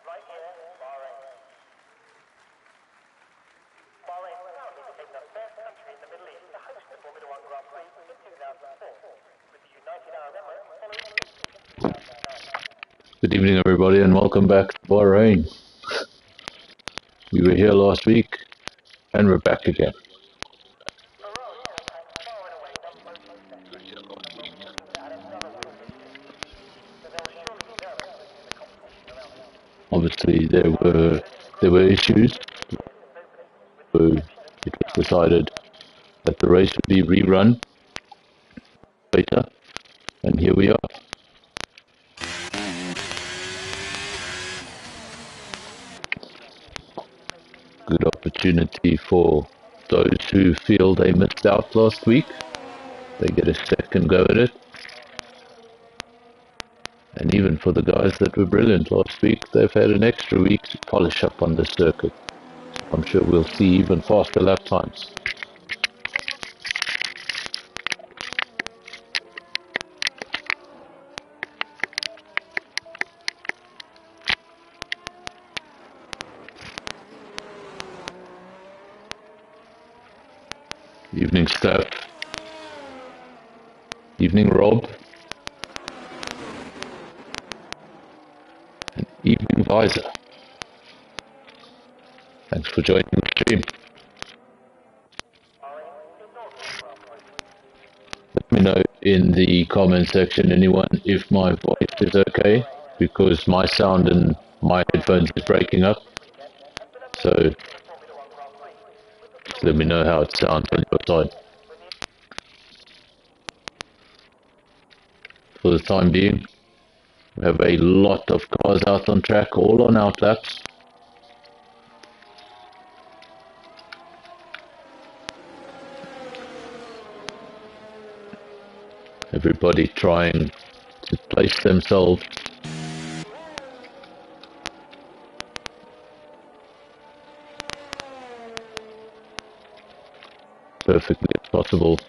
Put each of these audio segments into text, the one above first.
right here in Bahrain. Bahrain proudly became the first country in the Middle East to host the Formula One Grand Prix in 2004, with the United Arab Emirates following in 2009. Good evening, everybody, and welcome back to Bahrain. We were here last week, and we're back again. Obviously, there were issues, so it was decided that the race would be rerun later, and here we are. Good opportunity for those who feel they missed out last week. They get a second go at it. And even for the guys that were brilliant last week, they've had an extra week to polish up on the circuit. I'm sure we'll see even faster lap times. Evening, Steph. Evening, Rob. And evening, Visor. Thanks for joining the stream. Let me know in the comment section, anyone, if my voice is okay, because my sound in my headphones is breaking up. So just let me know how it sounds on your side. For the time being, we have a lot of cars out on track, all on out laps. Everybody trying to place themselves perfectly as possible.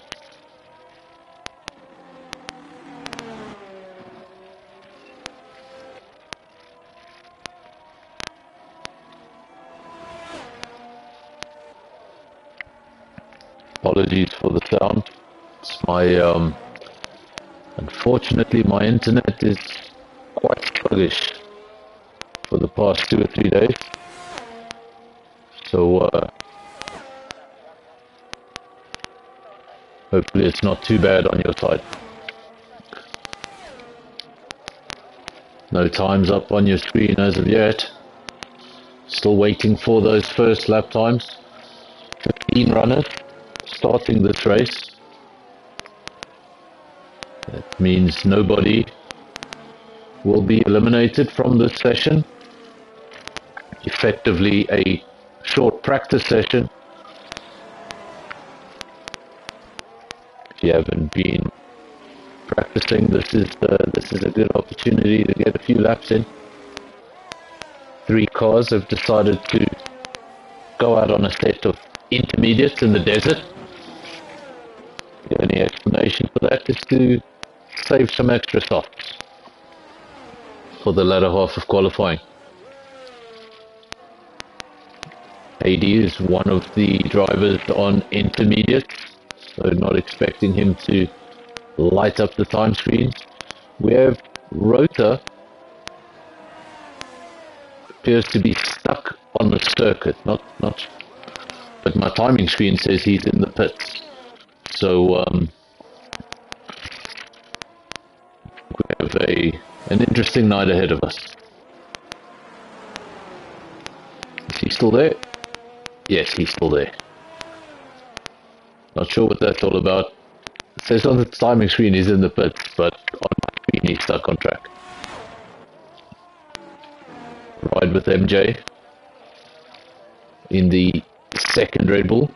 Apologies for the sound. It's my unfortunately my internet is quite sluggish for the past 2 or 3 days. So hopefully it's not too bad on your side. No times up on your screen as of yet. Still waiting for those first lap times. 15 runners starting this race. That means nobody will be eliminated from this session. Effectively a short practice session. If you haven't been practicing, this is a good opportunity to get a few laps in. 3 cars have decided to go out on a set of intermediates in the desert. The only explanation for that is to save some extra softs for the latter half of qualifying. AD is one of the drivers on intermediates, so not expecting him to light up the time screens. We have Rota, appears to be stuck on the circuit, but my timing screen says he's in the pits. So we have an interesting night ahead of us. Is he still there? Yes, he's still there. Not sure what that's all about. It says on the timing screen he's in the pits, but on my screen he's stuck on track. Ride with MJ in the second Red Bull.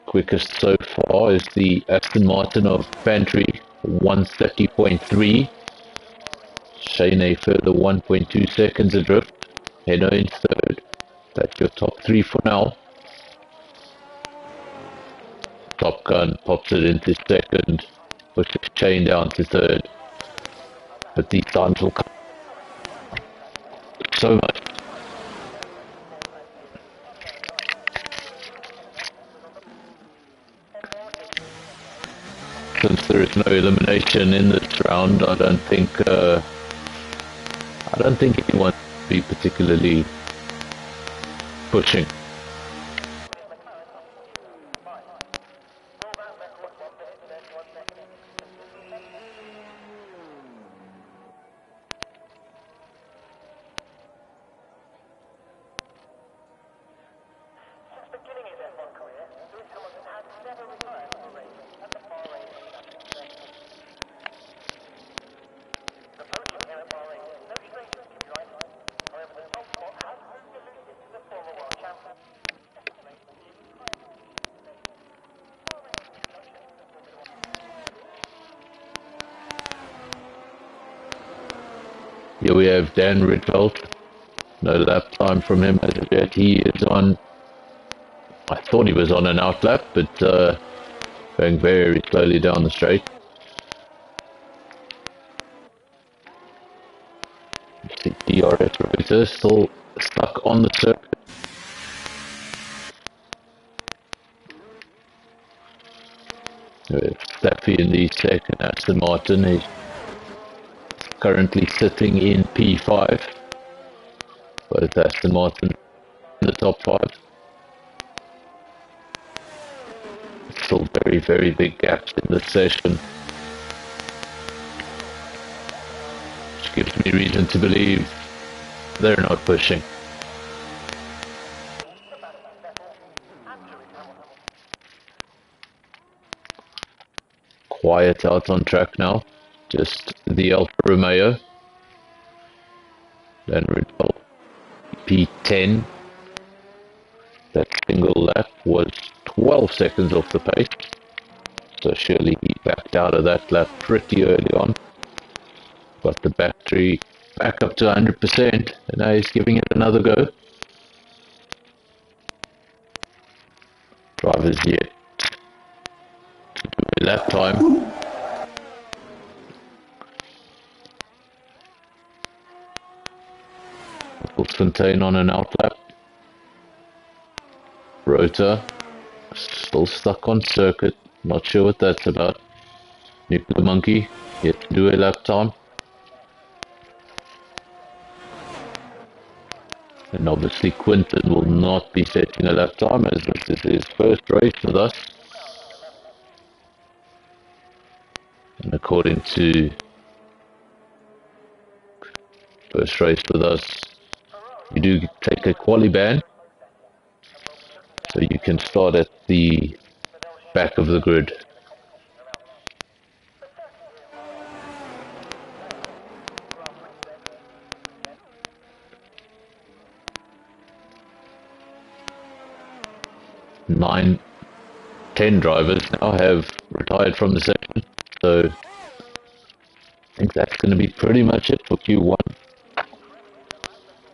Quickest so far is the Aston Martin of Pantry, 130.3. Shane a further 1.2 seconds adrift. Henno in third. That's your top 3 for now. Top Gun pops it into second. push his chain down to third. But these times will come so much. Since there is no elimination in this round, I don't think anyone will be particularly pushing. Since beginning his F1 career, Lewis Hamilton has never retired from a race at the Bahrain International Circuit. The approaching here at Bahrain is no stranger to driving. However, the top spot has proved elusive to the former world champion. Here we have Dan Ridgewald. No lap time from him as of yet. He is on, I thought he was on an outlap, but going very slowly down the straight. DRS Rotor still stuck on the circuit. Staffy in the second, Aston Martin. He's currently sitting in P5. But it's Aston Martin in the top 5. Still very, very big gaps in this session. Which gives me reason to believe they're not pushing. Quiet out on track now. Just the Alfa Romeo. Then Ridgewald P10. That single lap was 12 seconds off the pace. So surely he backed out of that lap pretty early on. Got the battery back up to 100%, and now he's giving it another go. Drivers yet to do a lap time. Fontaine on an outlap. Rotor still stuck on circuit. Not sure what that's about. Nuclear Monkey yet to do a lap time. And obviously Quinton will not be setting a lap time as this is his first race with us. And according to first race with us, you do take a quali ban, so you can start at the back of the grid. Nine, 10 drivers now have retired from the session, so I think that's going to be pretty much it for Q1.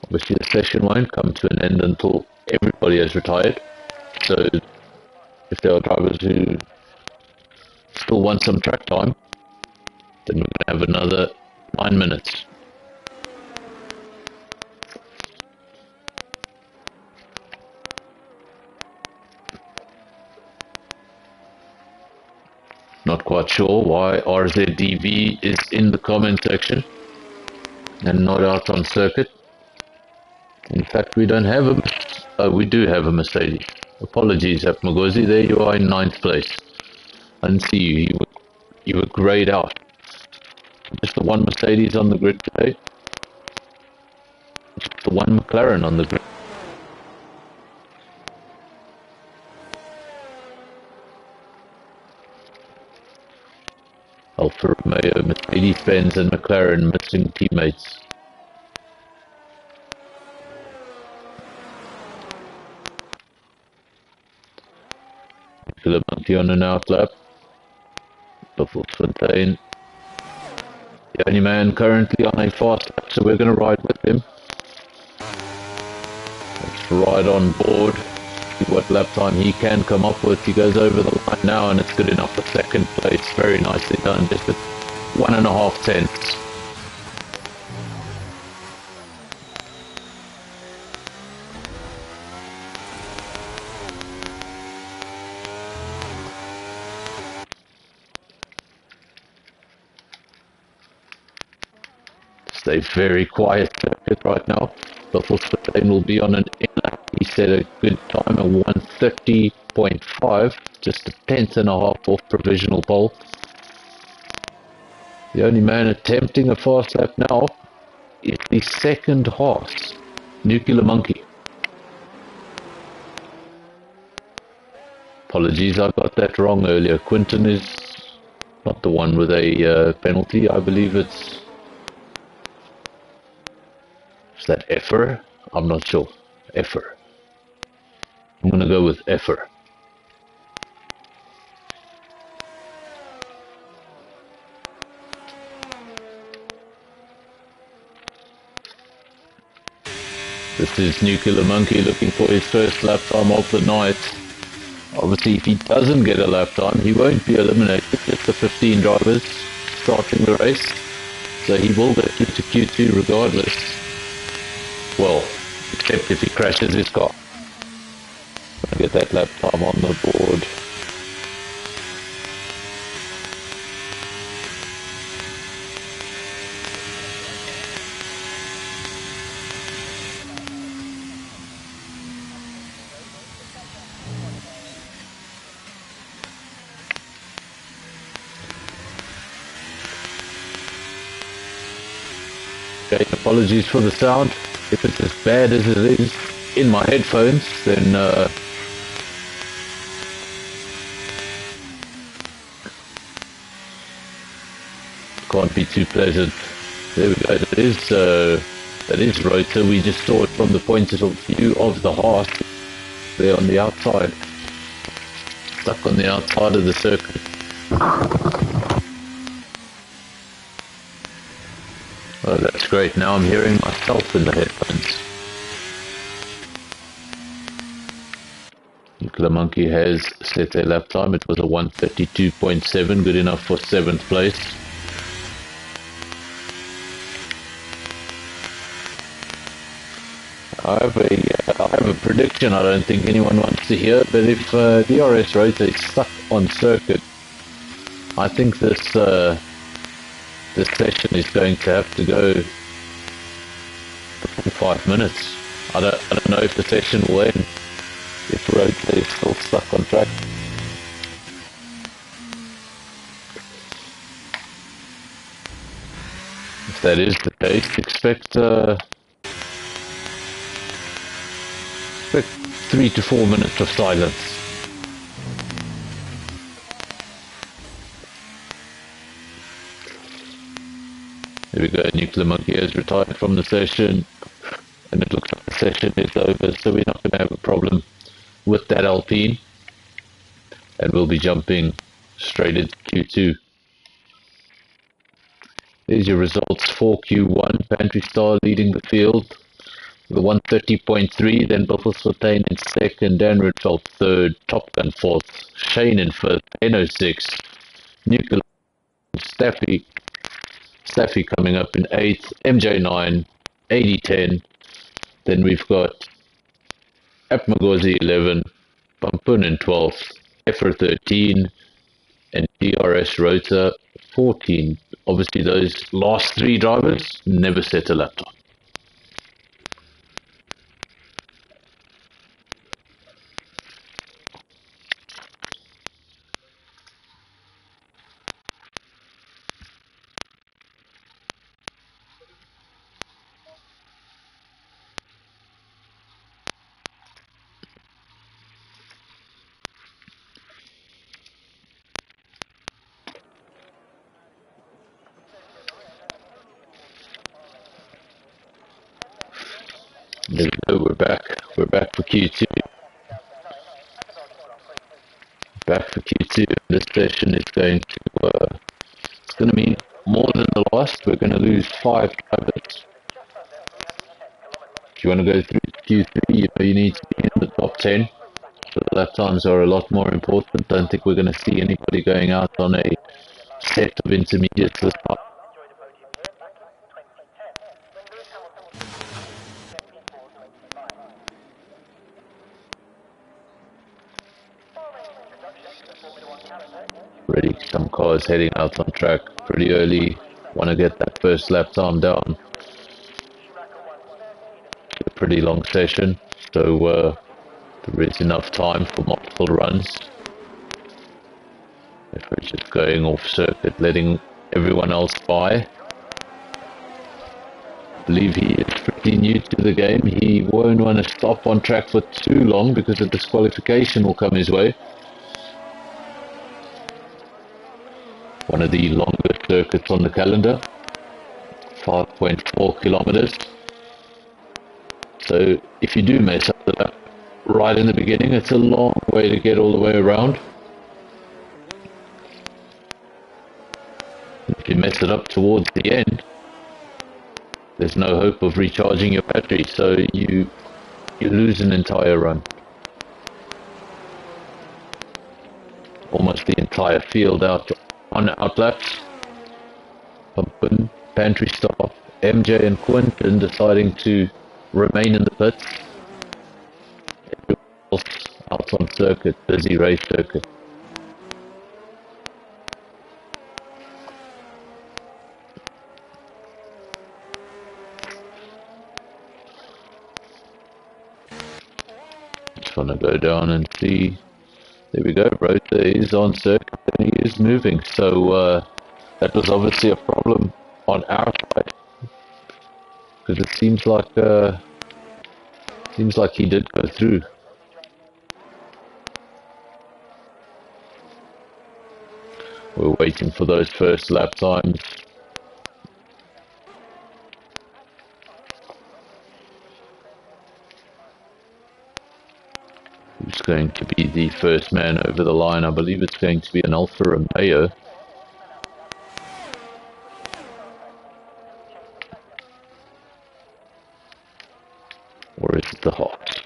Obviously the session won't come to an end until everybody has retired, so if there are drivers who still want some track time, then we're going to have another 9 minutes. Not quite sure why RZDV is in the comment section and not out on circuit. In fact, we don't have we do have a Mercedes. Apologies, Apmagozi, there you are in 9th place. I didn't see you, you were greyed out. Just the one Mercedes on the grid today. Just the one McLaren on the grid. Alfa Romeo, Mercedes-Benz and McLaren missing teammates. Monkey on an outlap. Buffalo Fontaine. The only man currently on a fast lap, so we're going to ride with him. Let's ride on board see what lap time he can come up with. He goes over the line now, and it's good enough for second place. Very nicely done, just at 1.5 tenths. Stay very quiet circuit right now. Verstappen will be on an in-lap. He set a good time of 1:30.5, just a tenth and a half off provisional pole. The only man attempting a fast lap now is the second horse, Nuclear Monkey. Apologies, I got that wrong earlier. Quinton is not the one with a penalty. I believe it's... Is that Effer? I'm not sure. Effer. I'm going to go with Effer. This is Nuclear Monkey looking for his first lap time of the night. Obviously, if he doesn't get a lap time, he won't be eliminated. Just the 15 drivers starting the race. So he will get into Q2 regardless. Well, except if he crashes his car. Gonna get that lap time on the board. Okay, apologies for the sound. If it's as bad as it is in my headphones, then can't be too pleasant. There we go. That is rotor. We just saw it from the point of view of the horse there on the outside, stuck on the outside of the circuit. Oh, that's great. Now I'm hearing myself in the headphones. Nuclear Monkey has set their lap time. It was a 1:32.7, good enough for 7th place. I have a prediction I don't think anyone wants to hear, but if DRS rotor is stuck on circuit, I think this session is going to have to go for 5 minutes. I don't know if the session will end if rotor is still stuck on track. If that is the case, expect 3 to 4 minutes of silence. There we go, Nuclear Monkey has retired from the session, and it looks like the session is over, so we're not going to have a problem with that Alpine, and we'll be jumping straight into Q2. There's your results for Q1. Pantry Star leading the field with 1:30.3, then Buffelsfontein in second, Dan Rudfeld third, Top Gun fourth, Shane in fifth, N06, Nuclear Staffy coming up in 8th, MJ9, 8010. Then we've got Apmagozi 11, Pampun in 12th, Effer 13, and DRS Rota 14. Obviously, those last 3 drivers never set a lap time. There we go, we're back. We're back for Q2. Back for Q2. This session is going to be more than the last. We're going to lose 5 drivers. If you want to go through Q3, you need to be in the top 10. So the lap times are a lot more important. Don't think we're going to see anybody going out on a set of intermediates this time. Enjoyed a podium here back in 2010 when Lewis Hamilton was JPR 25. Bahrain's introduction to the Formula One calendar in Already some cars heading out on track pretty early. Want to get that first lap time down. Schumacher won 13 of A pretty long session, so there is enough time for multiple runs. If we're just going off circuit, letting everyone else by. I believe he is pretty new to the game. He won't want to stop on track for too long because a disqualification will come his way. One of the longest circuits on the calendar, 5.4 kilometers. So if you do mess up the lap right in the beginning, it's a long way to get all the way around. If you mess it up towards the end, there's no hope of recharging your battery, so you lose an entire run. Almost the entire field out on outlaps. Pumpkin, pantry staff, MJ and Quinton deciding to remain in the pits. Everyone else out on circuit, busy race circuit. Just want to go down and see. There we go, Rota is on circuit and he is moving. So that was obviously a problem on our side, because it seems like he did go through. We're waiting for those first lap times. Who's going to be the first man over the line? I believe it's going to be an Alfa Romeo. Or is it the Hawks?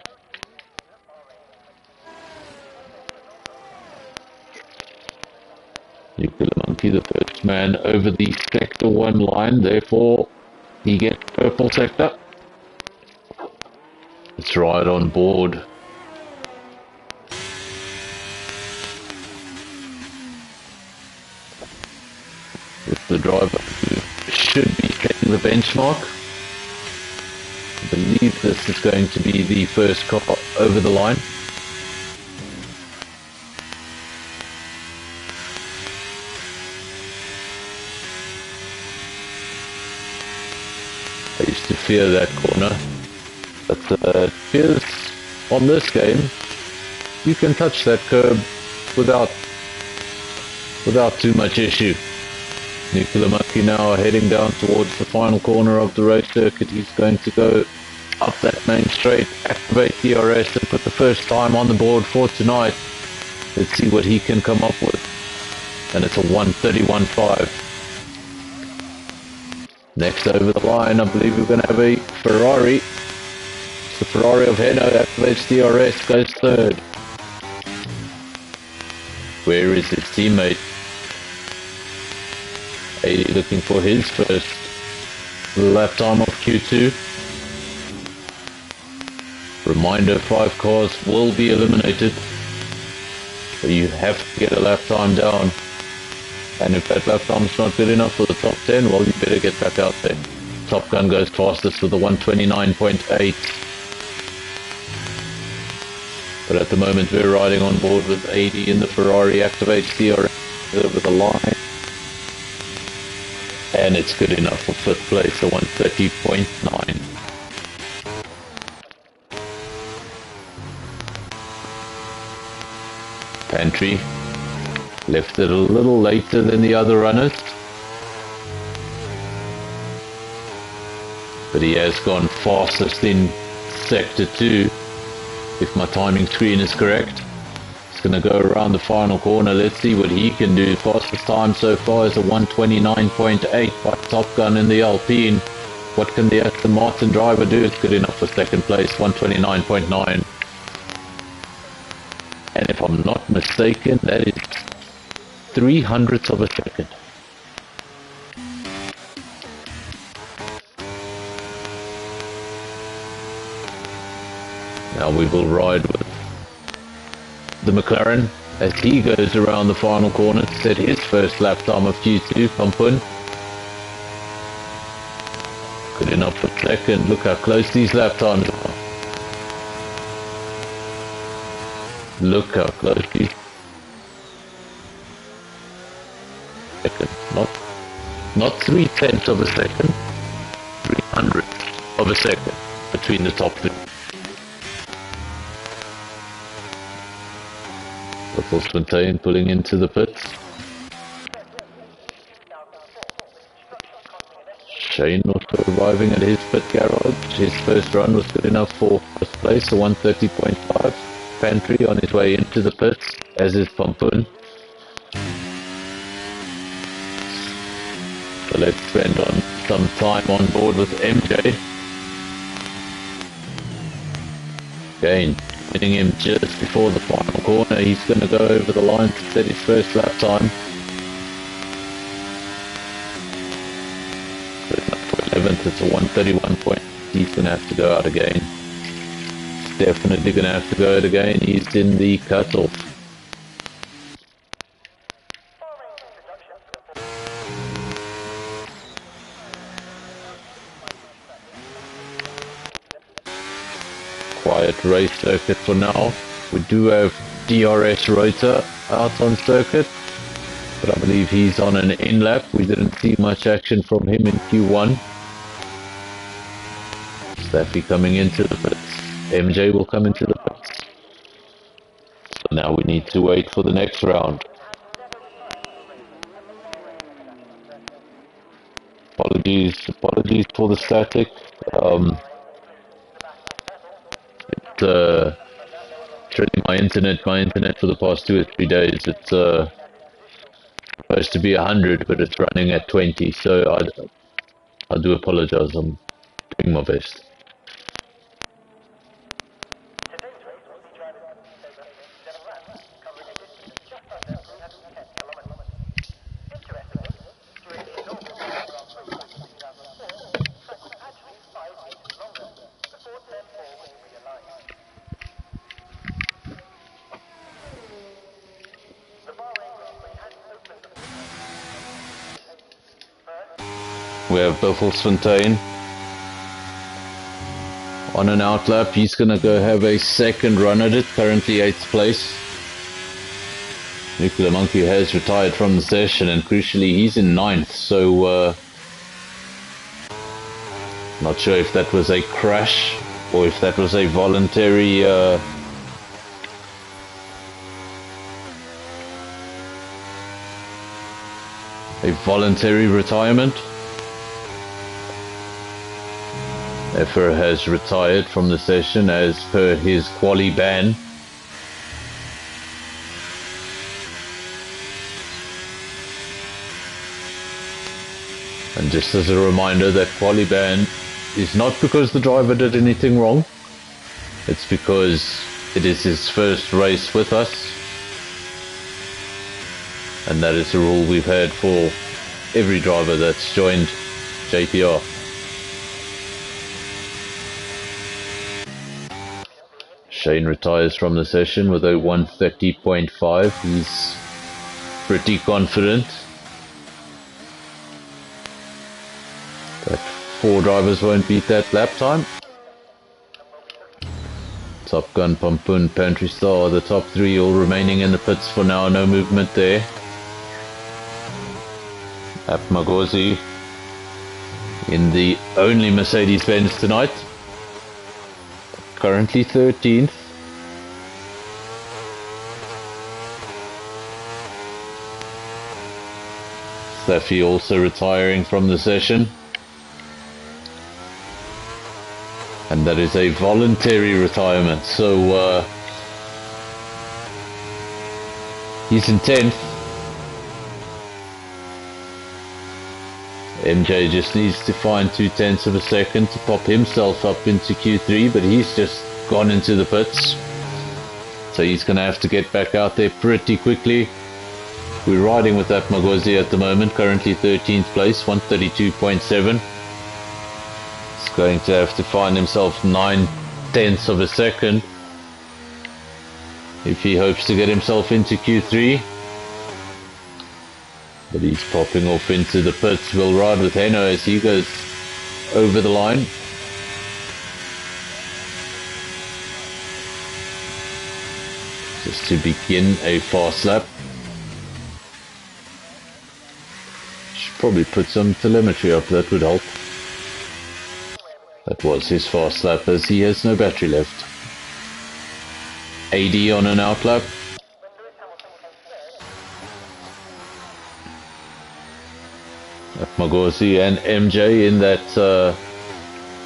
Nuclear Monkey, the first man over the sector 1 line, therefore he gets purple sector. Let's ride on board. With the driver who should be setting the benchmark. I believe this is going to be the first car over the line. I used to fear that corner, but it appears on this game you can touch that curb without too much issue. Nuclear Monkey now heading down towards the final corner of the race circuit. He's going to go up that main straight, activate DRS and put the first time on the board for tonight. Let's see what he can come up with. And it's a 1:31.5. Next over the line, I believe we're going to have a Ferrari. It's the Ferrari of Heno, activates DRS, goes third. Where is his teammate? 80 looking for his first lap time of Q2. Reminder, 5 cars will be eliminated. So you have to get a lap time down. And if that lap time is not good enough for the top 10, well, you better get back out there. Top Gun goes fastest with a 1:29.8. But at the moment we're riding on board with 80 in the Ferrari, activates DRS over the line. And it's good enough for 5th place, a 1:30.9. Pantry left it a little later than the other runners, but he has gone fastest in sector 2, if my timing screen is correct. He's going to go around the final corner. Let's see what he can do. Fastest time so far is a 1:29.8 by Top Gun in the Alpine. What can the Aston Martin driver do? It's good enough for 2nd place, 1:29.9. And if I'm not mistaken, that is 0.03 of a second. Now we will ride with the McLaren as he goes around the final corner to set his first lap time of Q2. Pampun. Good enough for second. Look how close these lap times are. Look how close these. Second. Not 0.3 of a second. 0.03 of a second between the top two. Fontaine pulling into the pits. Shane also arriving at his pit garage. His first run was good enough for first place, a 130.5. Pantry on his way into the pits, as is Pampun. So let's spend on some time on board with MJ. Again, hitting him just before the final corner. He's going to go over the line to set his first lap time. For 11th, it's a 131 point. He's going to have to go out again. He's definitely going to have to go out again. He's in the cutoff. Quiet race circuit for now. We do have DRS Rotor out on circuit, but I believe he's on an in-lap. We didn't see much action from him in Q1. Staffy coming into the pits. MJ will come into the pits. So now we need to wait for the next round. Apologies for the static. Truly my internet for the past 2 or 3 days, it's supposed to be 100, but it's running at 20, so I do apologize. I'm doing my best. We have Fontaine on an outlap. He's going to go have a second run at it, currently 8th place. Nuclear Monkey has retired from the session, and crucially he's in 9th, so not sure if that was a crash or if that was a voluntary retirement. Effer has retired from the session as per his quali ban. And just as a reminder, that quali ban is not because the driver did anything wrong. It's because it is his first race with us. And that is a rule we've had for every driver that's joined JPR. Shane retires from the session with a 130.5. He's pretty confident that 4 drivers won't beat that lap time. Top Gun, Pampun, Pantry Star, the top 3 all remaining in the pits for now. No movement there. Ap Magozi in the only Mercedes-Benz tonight. Currently 13th. Staffy also retiring from the session. And that is a voluntary retirement. So he's in 10th. MJ just needs to find 0.2 of a second to pop himself up into Q3, but he's just gone into the pits. So he's going to have to get back out there pretty quickly. We're riding with that Magozi at the moment, currently 13th place, 132.7. He's going to have to find himself 9/10 of a second if he hopes to get himself into Q3. But he's popping off into the pits. We'll ride with Heno as he goes over the line. Just to begin a fast lap. Should probably put some telemetry up, that would help. That was his fast lap as he has no battery left. AD on an out lap. Magozi and MJ in that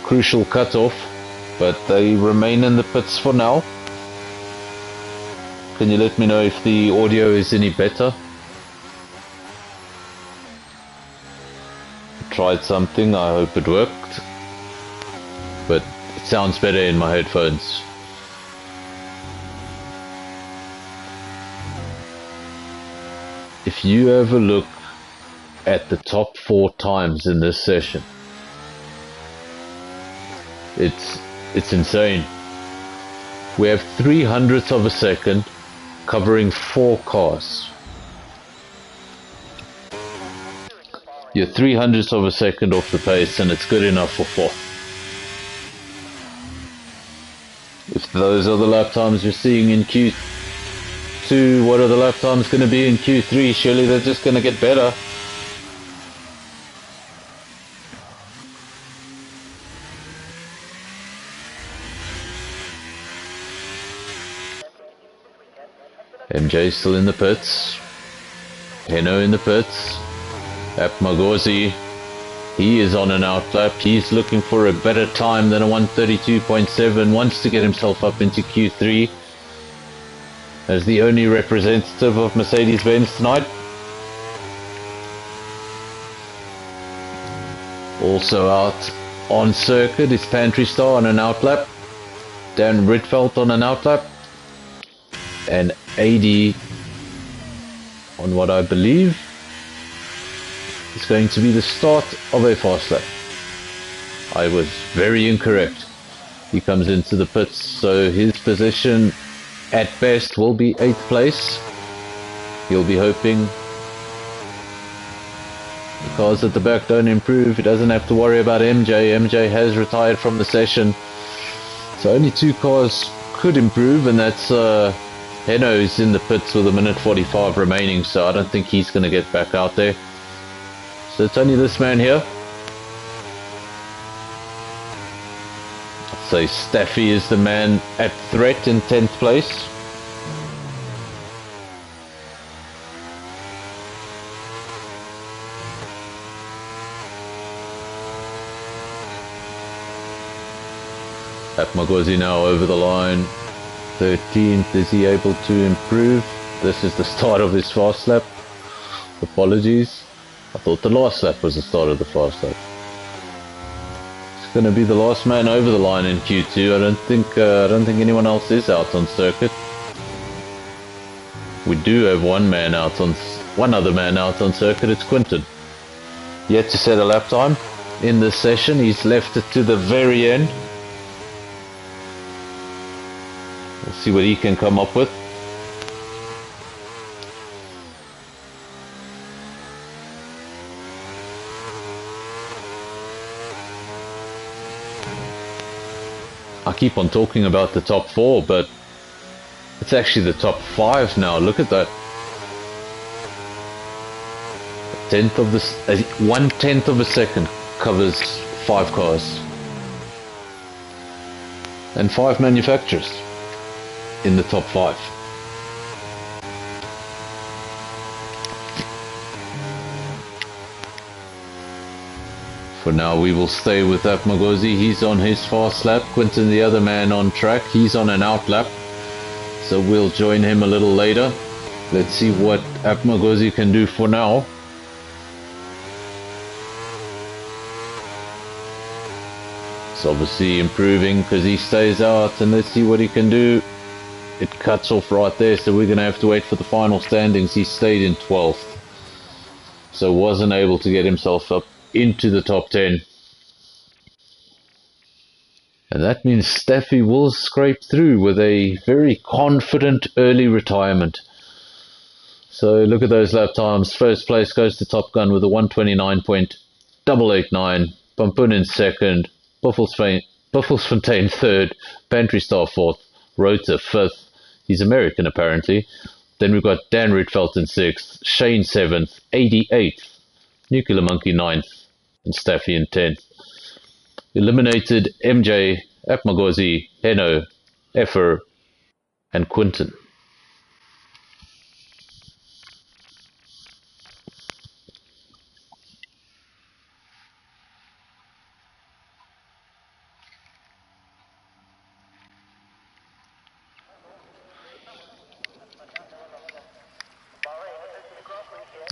crucial cutoff, but they remain in the pits for now. Can you let me know if the audio is any better? Tried something, I hope it worked, but it sounds better in my headphones. If you have a look at the top 4 times in this session, it's insane. We have 300ths of a second covering 4 cars. You're 300ths of a second off the pace and it's good enough for 4. If those are the lap times you're seeing in Q2, what are the lap times going to be in Q3? Surely they're just going to get better. MJ still in the pits. Heno in the pits. Magozi, he is on an out lap. He's looking for a better time than a 132.7. Wants to get himself up into Q3 as the only representative of Mercedes-Benz tonight. Also out on circuit is Pantry Star on an out lap. Dan Ritfeld on an out lap. And AD on what I believe is going to be the start of a fast lap. I was very incorrect. He comes into the pits, so his position at best will be 8th place. He'll be hoping the cars at the back don't improve. He doesn't have to worry about MJ. MJ has retired from the session, so only 2 cars could improve, and that's Heno's in the pits with 1:45 remaining, so I don't think he's going to get back out there. So it's only this man here. I'd say Staffy is the man at threat in 10th place. Magozi now over the line. 13th, is he able to improve? This is the start of his fast lap. Apologies. I thought the last lap was the start of the fast lap. It's going to be the last man over the line in Q2. I don't think anyone else is out on circuit. We do have one other man out on circuit. It's Quinton. Yet to set a lap time in this session. He's left it to the very end. We'll see what he can come up with. I keep on talking about the top 4, but it's actually the top 5 now. Look at that. 1/10 of a second covers 5 cars. And 5 manufacturers in the top 5. For now, we will stay with Magozi. He's on his fast lap. Quinton, the other man on track, he's on an out lap. So we'll join him a little later. Let's see what Magozi can do for now. It's obviously improving because he stays out, and let's see what he can do it cuts off right there, so we're going to have to wait for the final standings. He stayed in 12th, so wasn't able to get himself up into the top 10. And that means Staffy will scrape through with a very confident early retirement. So look at those lap times. First place goes to Top Gun with a 129.889. Pampun in second. Buffelsfontein third. Pantry Star fourth. Rota fifth. He's American apparently. Then we've got Dan Rietveld in sixth. Shane seventh. 88th. Nuclear Monkey ninth. And Staffy in 10th. Eliminated MJ, Apmagozi, Heno, Effer, and Quinton.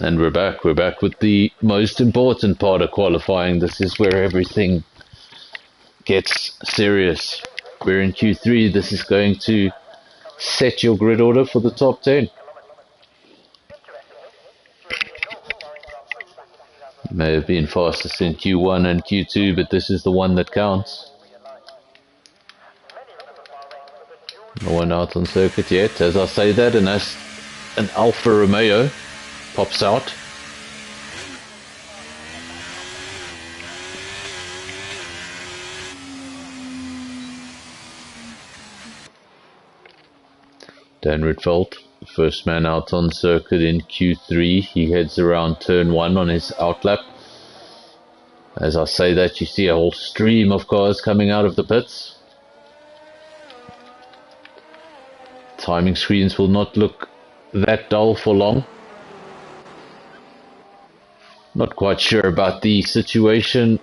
And we're back with the most important part of qualifying. This is where everything gets serious. We're in Q3. This is going to set your grid order for the top 10. May have been fastest in Q1 and Q2, but this is the one that counts. No one out on circuit yet. As I say that, and as an Alfa Romeo pops out. Dan Rietveld, first man out on circuit in Q3. He heads around turn 1 on his outlap. As I say that, you see a whole stream of cars coming out of the pits. Timing screens will not look that dull for long. Not quite sure about the situation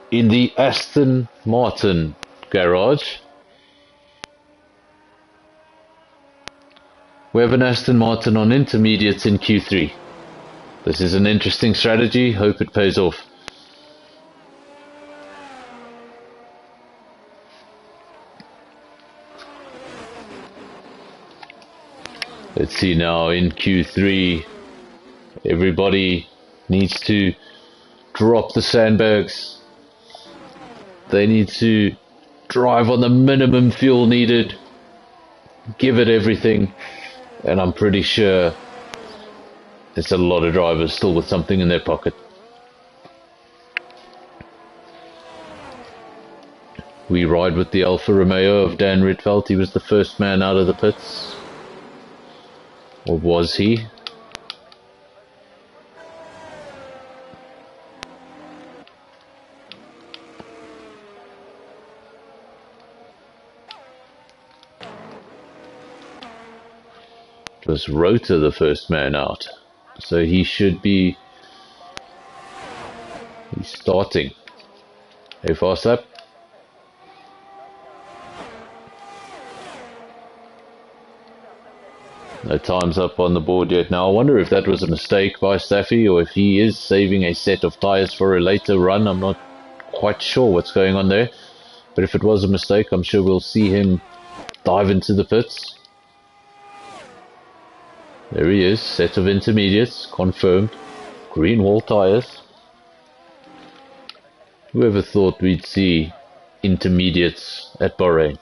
in the Aston Martin garage. We have an Aston Martin on intermediates in Q3. This is an interesting strategy. Hope it pays off. Let's see now in Q3. Everybody needs to drop the sandbags. They need to drive on the minimum fuel needed. Give it everything. And I'm pretty sure there's a lot of drivers still with something in their pocket. We ride with the Alfa Romeo of Dan Rietveld. He was the first man out of the pits. Or was he? It was Rota the first man out, so he should be starting. Hey, fast lap. No time's up on the board yet. Now I wonder if that was a mistake by Staffy or if he is saving a set of tyres for a later run. I'm not quite sure what's going on there, but if it was a mistake, I'm sure we'll see him dive into the pits. There he is, set of intermediates, confirmed. Green wall tyres. Whoever thought we'd see intermediates at Bahrain?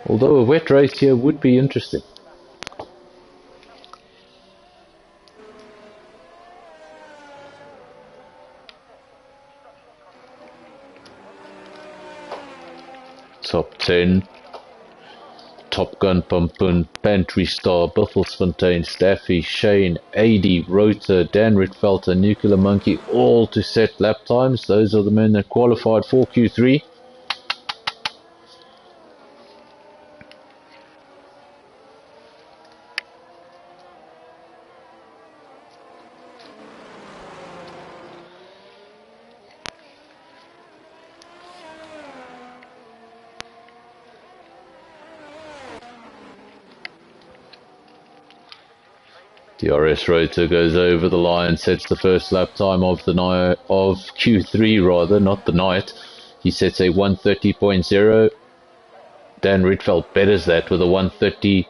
Although a wet race here would be interesting. Top 10. Top Gun, Pampun, Pantry Star, Buffelsfontein, Staffy, Shane, AD, Rota, Dan Rietveld and Nuclear Monkey, all to set lap times. Those are the men that qualified for Q3. DRS Rota goes over the line, sets the first lap time of the night of Q3 rather, not the night. He sets a 1:30.0. Dan Rietveld betters that with a 130.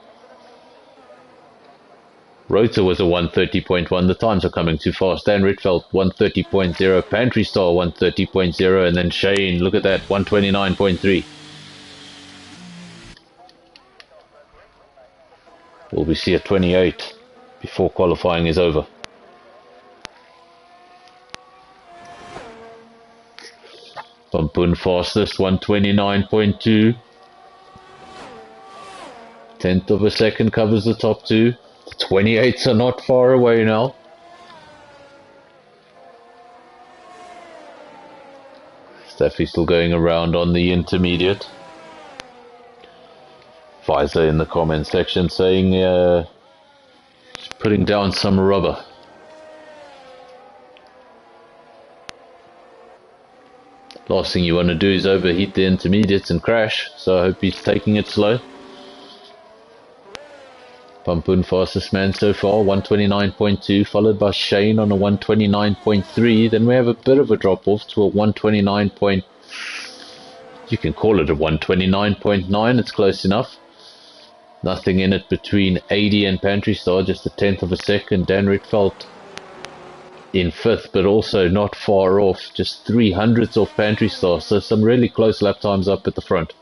Rota was a 130.1. The times are coming too fast. Dan Rietveld 130.0. Pantry Star 130.0. And then Shane, look at that, 129.3. Will we see a 28 before qualifying is over? Pampun fastest 129.2. Tenth of a second covers the top two. The 28s are not far away now. Steffi still going around on the intermediate. Visor in the comment section saying putting down some rubber. Last thing you want to do is overheat the intermediates and crash, so I hope he's taking it slow. Pampun fastest man so far, 129.2, followed by Shane on a 129.3. Then we have a bit of a drop off to a 129. You can call it a 129.9, it's close enough. Nothing in it between 80 and Pantry Star, just a tenth of a second. Dan Rietveld in fifth, but also not far off, just 300ths off Pantry Star, so some really close lap times up at the front.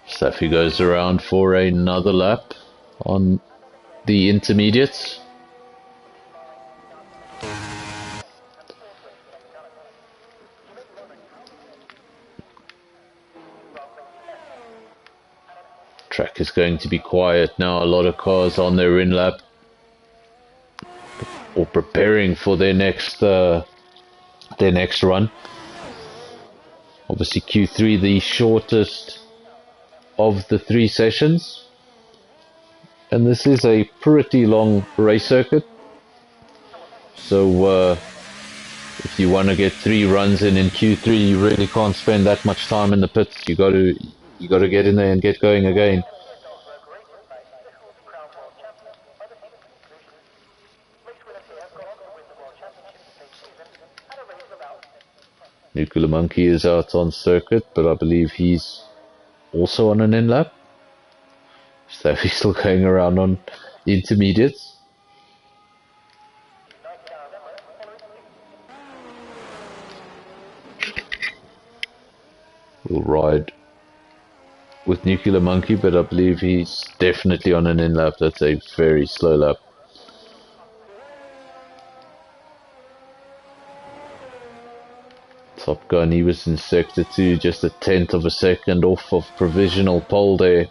Safi goes around for another lap on the intermediates. Track is going to be quiet now. A lot of cars on their in lap or preparing for their next run. Obviously Q3 the shortest of the 3 sessions, and this is a pretty long race circuit, so if you want to get 3 runs in Q3, you really can't spend that much time in the pits. You got to get in there and get going again. Nuclear Monkey is out on circuit, but I believe he's also on an in-lap. So he's still going around on intermediates. We'll ride with Nuclear Monkey, but I believe he's definitely on an in-lap. That's a very slow lap. Top Gun, he was in sector 2, just a tenth of a second off of provisional pole there.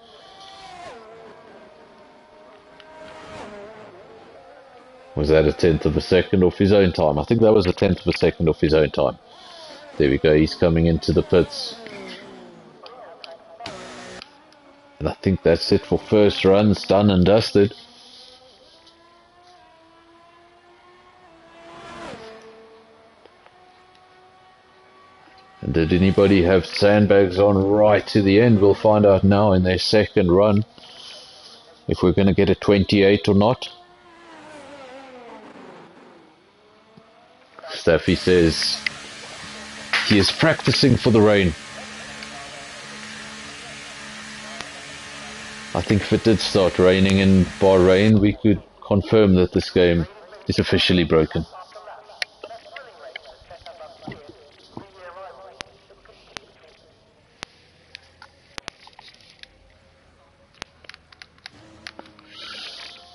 Was that a tenth of a second off his own time? I think that was a tenth of a second off his own time. There we go, he's coming into the pits. And I think that's it for first runs, done and dusted. And did anybody have sandbags on right to the end? We'll find out now in their second run if we're going to get a 28 or not. Staffy says he is practicing for the rain. I think if it did start raining in Bahrain, we could confirm that this game is officially broken.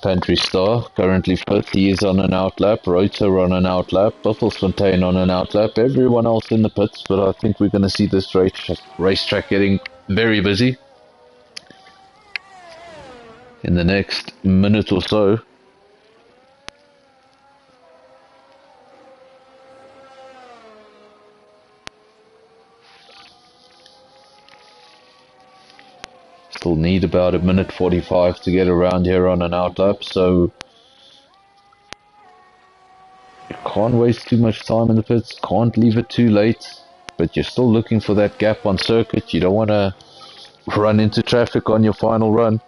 Pantry Star currently fifth. He is on an outlap. Reuter on an outlap. Buffelsfontein on an outlap. Everyone else in the pits, but I think we're going to see this racetrack getting very busy in the next minute or so. Still need about a minute 45 to get around here on an outlap, so you can't waste too much time in the pits, can't leave it too late, but you're still looking for that gap on circuit. You don't want to run into traffic on your final run.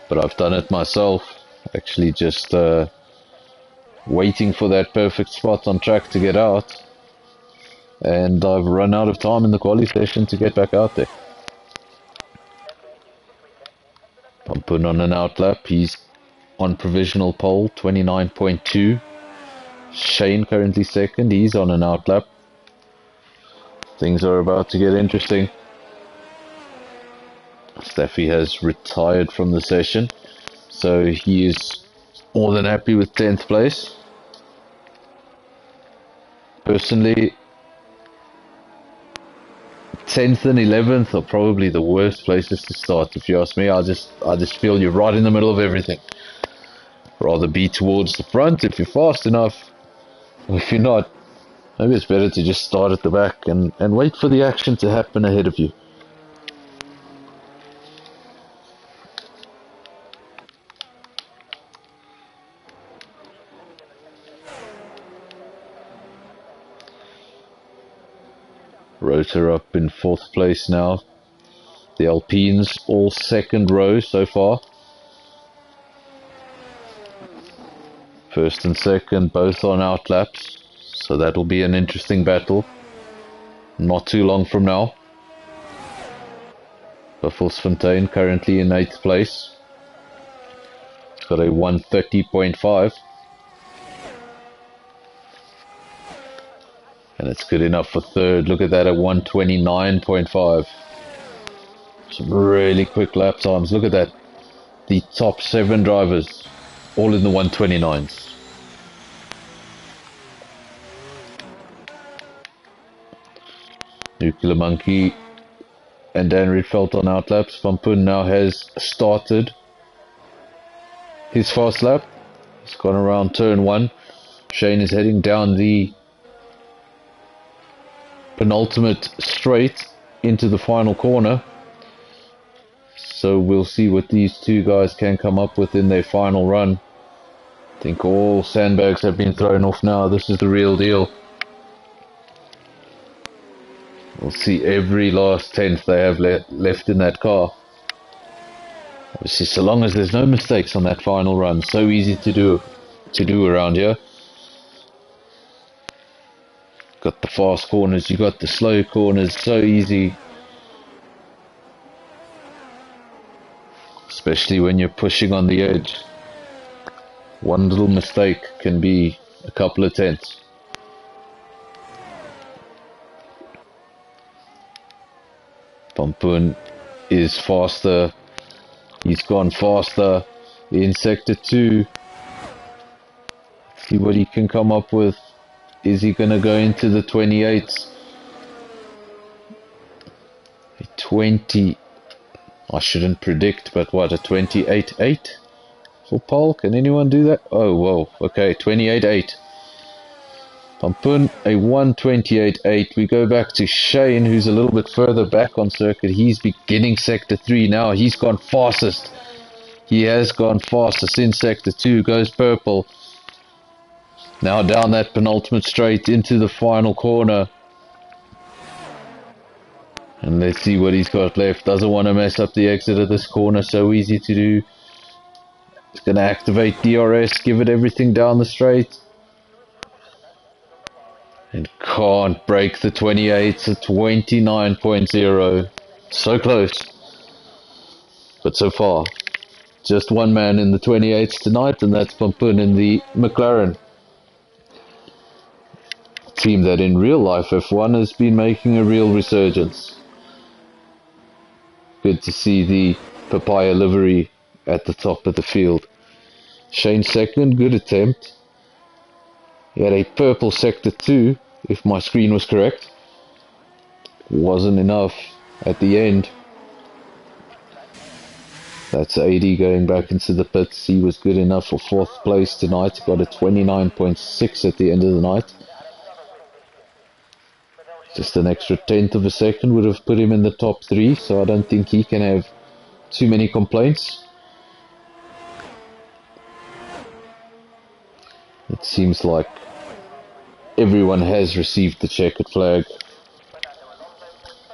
but I've done it myself. Actually just waiting for that perfect spot on track to get out. And I've run out of time in the quali session to get back out there. I'm putting on an outlap. He's on provisional pole, 29.2. Shane currently second. He's on an outlap. Things are about to get interesting. Staffy has retired from the session, so he is more than happy with 10th place. Personally, 10th and 11th are probably the worst places to start, if you ask me. I just feel you're right in the middle of everything. Rather be towards the front if you're fast enough. If you're not, maybe it's better to just start at the back and wait for the action to happen ahead of you. Rotor up in 4th place now. The Alpines all second row so far. First and second both on outlaps, so that'll be an interesting battle. Not too long from now. Buffelsfontein currently in 8th place. It's got a 130.5. And it's good enough for third. Look at that at 129.5. Some really quick lap times. Look at that. The top 7 drivers, all in the 129s. Nuclear Monkey and Dan Rietveld on outlaps. Van Poen now has started his fast lap. He's gone around turn 1. Shane is heading down the penultimate straight into the final corner. So we'll see what these two guys can come up with in their final run. I think all sandbags have been thrown off now. This is the real deal. We'll see every last tenth they have left in that car. Obviously, so long as there's no mistakes on that final run. So easy to do around here. Got the fast corners, you got the slow corners, so easy. Especially when you're pushing on the edge. One little mistake can be a couple of tenths. Van Poen is faster. He's gone faster in sector 2. See what he can come up with. Is he going to go into the 28s? 20. I shouldn't predict, but what, a 28.8 for pole? Can anyone do that? Oh, whoa. Okay, 28.8. Van Poen, a 128.8. We go back to Shane, who's a little bit further back on circuit. He's beginning sector 3 now. He's gone fastest. He has gone fastest in sector 2. Goes purple. Now down that penultimate straight into the final corner. And let's see what he's got left. Doesn't want to mess up the exit of this corner. So easy to do. He's going to activate DRS. Give it everything down the straight. And can't break the 28. It's a 29.0. So close. But so far, just one man in the 28s tonight. And that's Van Poen in the McLaren. Team that in real life F1 has been making a real resurgence. Good to see the papaya livery at the top of the field. Shane second, good attempt. He had a purple sector 2, if my screen was correct. Wasn't enough at the end. That's AD going back into the pits. He was good enough for 4th place tonight. Got a 29.6 at the end of the night. Just an extra tenth of a second would have put him in the top 3, so I don't think he can have too many complaints. It seems like everyone has received the checkered flag.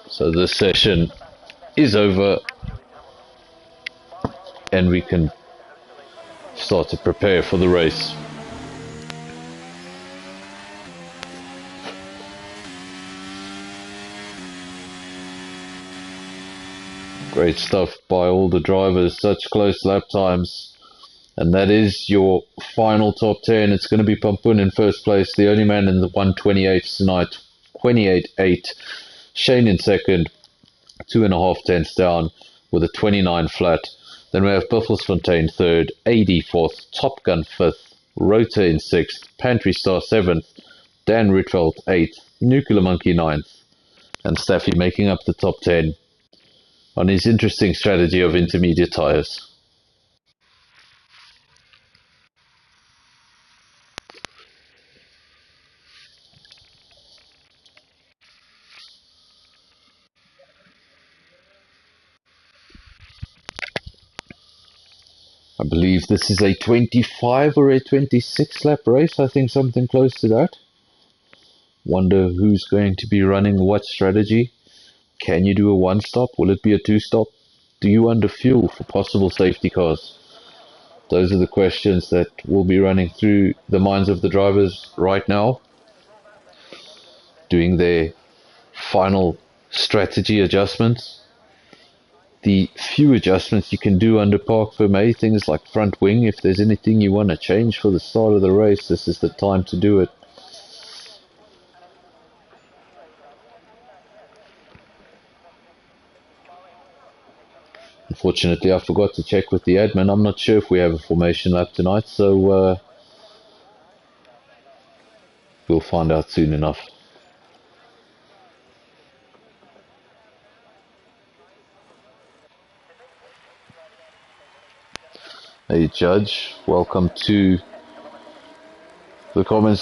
So this session is over. and we can start to prepare for the race. Great stuff by all the drivers, such close lap times. And that is your final top 10. It's going to be Pampun in first place, the only man in the 128 tonight, 28.8. Shane in second, 2.5 tenths down with a 29 flat. Then we have Buffelsfontein third, AD fourth, Top Gun fifth, Rota in sixth, Pantry Star seventh, Dan Rietveld eighth, Nuclear Monkey ninth, and Staffy making up the top 10 on his interesting strategy of intermediate tyres. I believe this is a 25 or a 26 lap race. I think something close to that. Wonder who's going to be running what strategy. Can you do a one stop? Will it be a two stop? Do you under fuel for possible safety cars? Those are the questions that will be running through the minds of the drivers right now, doing their final strategy adjustments. The few adjustments you can do under Park Vermeer, things like front wing, if there's anything you want to change for the start of the race, this is the time to do it. Unfortunately, I forgot to check with the admin. I'm not sure if we have a formation lap tonight, so we'll find out soon enough. Hey Judge, welcome to the comments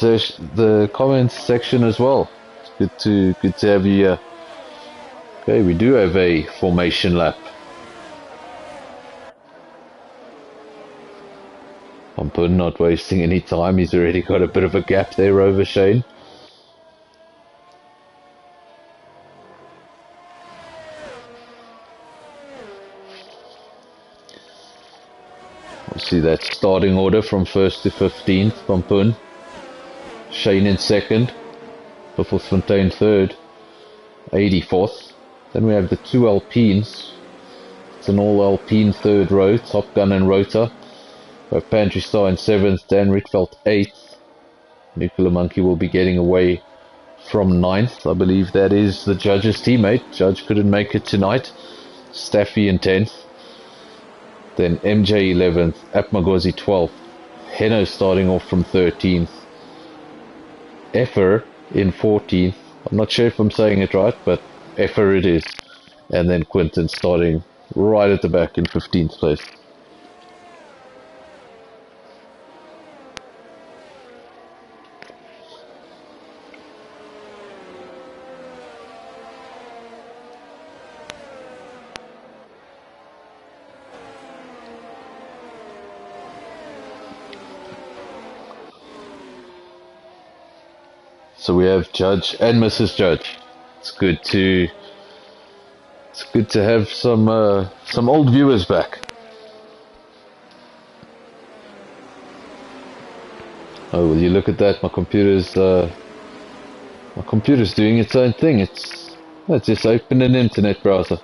section as well. It's good to have you here. Okay, we do have a formation lap. Pampun not wasting any time. He's already got a bit of a gap there over Shane. We'll see that starting order from 1st to 15th. Pampun, Shane in second, Buffelsfontein third, 84th. Then we have the two Alpines. It's an all Alpine third row, Top Gun and Rota. We have Pantry Star in 7th, Dan Rietveld 8th. Nuclear Monkey will be getting away from 9th. I believe that is the judge's teammate. Judge couldn't make it tonight. Staffy in 10th. Then MJ 11th, Apmagozi 12th. Heno starting off from 13th. Effer in 14th. I'm not sure if I'm saying it right, but Effer it is. And then Quinton starting right at the back in 15th place. So we have Judge and Mrs. Judge. It's good to have some old viewers back. Oh, will you look at that? My computer's doing its own thing. It's just open an internet browser.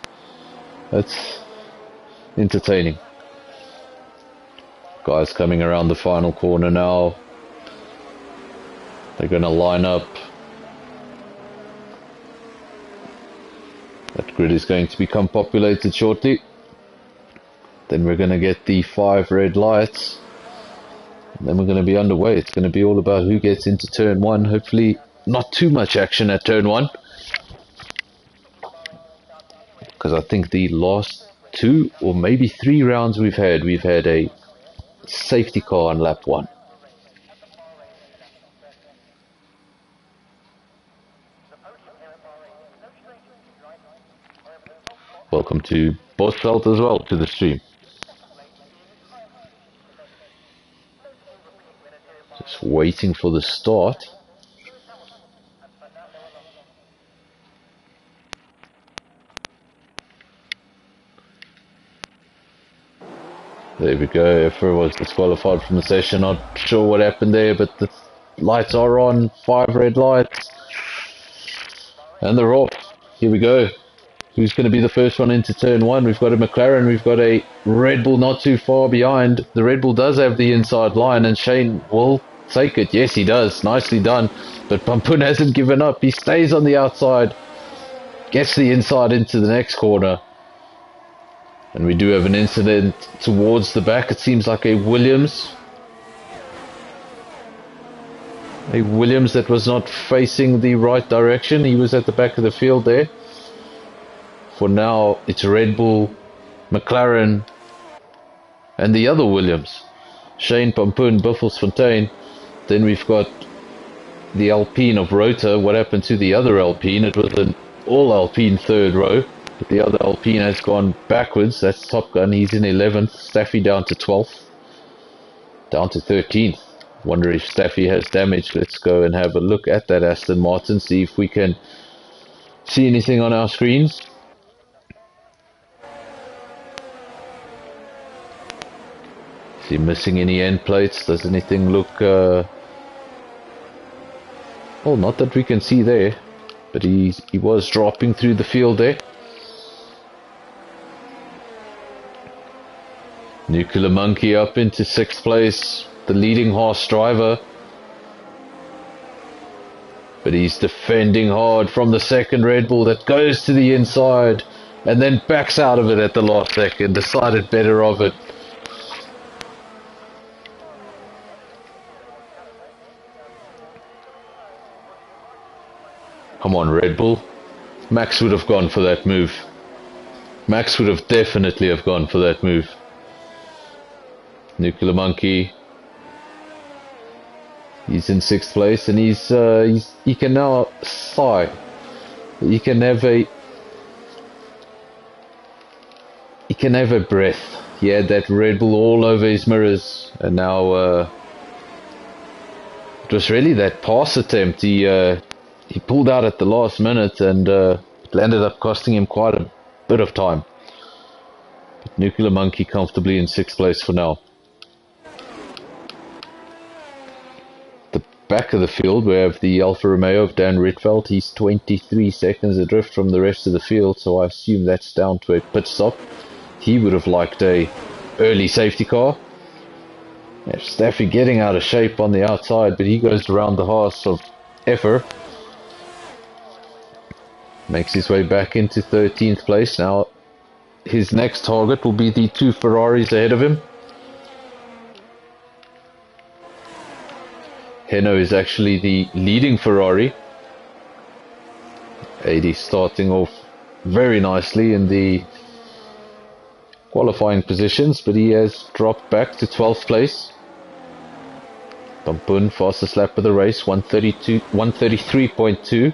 That's entertaining. Guys coming around the final corner now. They're going to line up. That grid is going to become populated shortly. Then we're going to get the 5 red lights. And then we're going to be underway. It's going to be all about who gets into turn 1. Hopefully not too much action at turn 1. Because I think the last 2 or maybe 3 rounds we've had a safety car on lap 1. Welcome to Bosveld as well, to the stream. Just waiting for the start. There we go. Effer was disqualified from the session. Not sure what happened there, but the lights are on. 5 red lights. And they're off. Here we go. Who's going to be the first one into turn 1? We've got a McLaren. We've got a Red Bull not too far behind. The Red Bull does have the inside line, and Shane will take it. Yes, he does. Nicely done. But Pampun hasn't given up. He stays on the outside. Gets the inside into the next corner. And we do have an incident towards the back. It seems like a Williams. A Williams that was not facing the right direction. He was at the back of the field there. For now, it's Red Bull, McLaren, and the other Williams. Shane, Pampun, Buffelsfontein. Then we've got the Alpine of Rota. What happened to the other Alpine? It was an all Alpine third row. But the other Alpine has gone backwards. That's Top Gun. He's in 11th. Staffy down to 12th. Down to 13th. Wonder if Staffy has damage. Let's go and have a look at that Aston Martin. See if we can see anything on our screens. Is he missing any end plates? Does anything look... Well, not that we can see there. But he was dropping through the field there. Nuclear Monkey up into 6th place, the leading Haas driver. But he's defending hard from the second Red Bull that goes to the inside and then backs out of it at the last second. Decided better of it. Come on, Red Bull. Max would have gone for that move. Max would have definitely have gone for that move. Nuclear Monkey. He's in 6th place, and he can now sigh. He can have a breath. He had that Red Bull all over his mirrors, and now it was really that pass attempt. He pulled out at the last minute, and it ended up costing him quite a bit of time. But Nuclear Monkey comfortably in 6th place for now. Back of the field, we have the Alfa Romeo of Dan Rietveld. He's 23 seconds adrift from the rest of the field, so I assume that's down to a pit stop. He would have liked a early safety car. Yeah, Staffy getting out of shape on the outside, but he goes around the Haas of Effer. Makes his way back into 13th place. Now his next target will be the 2 Ferraris ahead of him. Heno is actually the leading Ferrari. 80 starting off very nicely in the qualifying positions, but he has dropped back to 12th place. Pampun, fastest lap of the race, 133.2.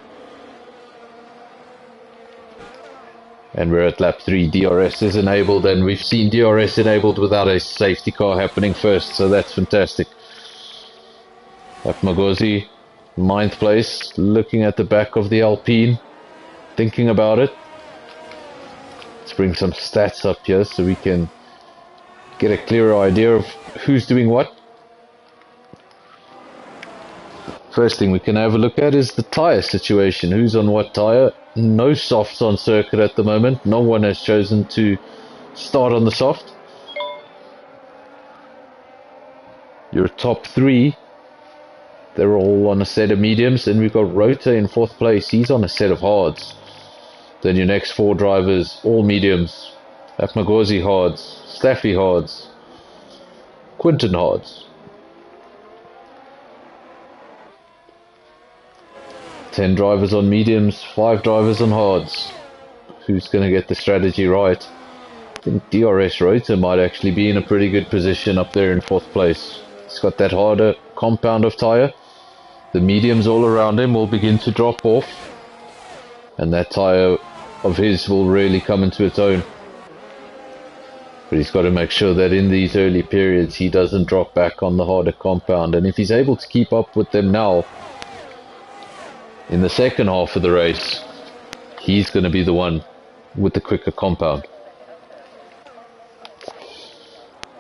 And we're at lap 3. DRS is enabled, and we've seen DRS enabled without a safety car happening first, so that's fantastic. Magosi, 9th place, looking at the back of the Alpine, thinking about it. Let's bring some stats up here so we can get a clearer idea of who's doing what. First thing we can have a look at is the tyre situation. Who's on what tyre? No softs on circuit at the moment. No one has chosen to start on the soft. Your top 3, they're all on a set of mediums, and we've got Rota in 4th place. He's on a set of hards. Then your next 4 drivers, all mediums. Magosi hards, Staffy hards, Quinton hards. 10 drivers on mediums, 5 drivers on hards. Who's going to get the strategy right? I think DRS Rota might actually be in a pretty good position up there in 4th place. He's got that harder compound of tyre. The mediums all around him will begin to drop off, and that tyre of his will really come into its own. But he's got to make sure that in these early periods he doesn't drop back on the harder compound, and if he's able to keep up with them now, in the second half of the race, he's going to be the one with the quicker compound.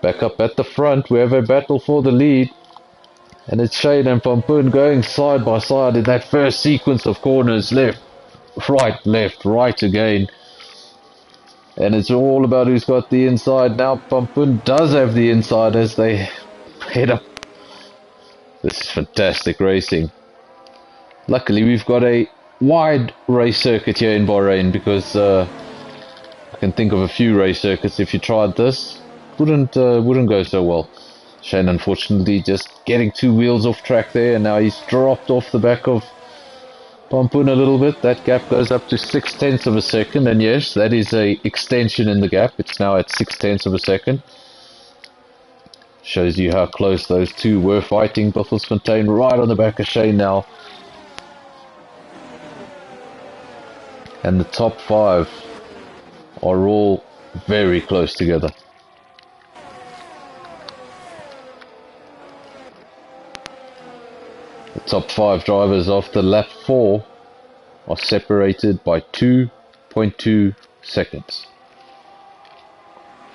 Back up at the front, we have a battle for the lead. And it's Shane and Pampoon going side by side in that first sequence of corners. Left, right again. And it's all about who's got the inside. Now Pampoon does have the inside as they head up. This is fantastic racing. Luckily we've got a wide race circuit here in Bahrain, because I can think of a few race circuits if you tried this. Wouldn't go so well. Shane unfortunately just getting 2 wheels off track there, and now he's dropped off the back of Pampoon a little bit. That gap goes up to 0.6 of a second, and yes, that is a extension in the gap. It's now at 0.6 of a second. Shows you how close those two were fighting. Buffelsfontein right on the back of Shane now. And the top 5 are all very close together. The top 5 drivers after lap 4 are separated by 2.2 seconds.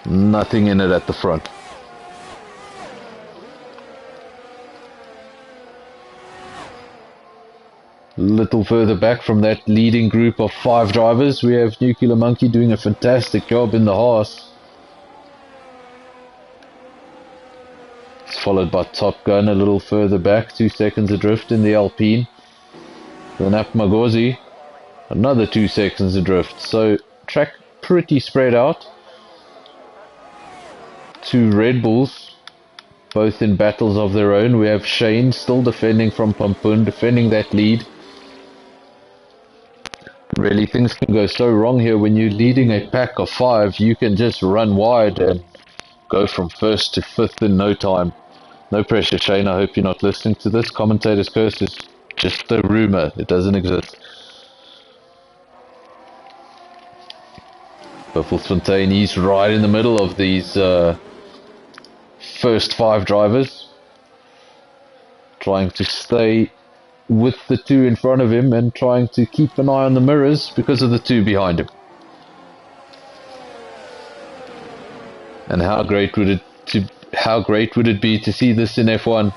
Nothing in it at the front. Little further back from that leading group of 5 drivers, we have Nuclear Monkey doing a fantastic job in the Haas. It's followed by Top Gun a little further back, 2 seconds adrift in the Alpine. Then Apmagozi, another 2 seconds adrift. So track pretty spread out. 2 Red Bulls, both in battles of their own. We have Shane still defending from Pampoon, defending that lead. Really, things can go so wrong here when you're leading a pack of 5. You can just run wide and go from 1st to 5th in no time. No pressure, Shane. I hope you're not listening to this. Commentator's curse is just a rumor. It doesn't exist. Buffelsfontein, he's right in the middle of these first 5 drivers, trying to stay with the 2 in front of him and trying to keep an eye on the mirrors because of the 2 behind him. And how great would it be to see this in F1?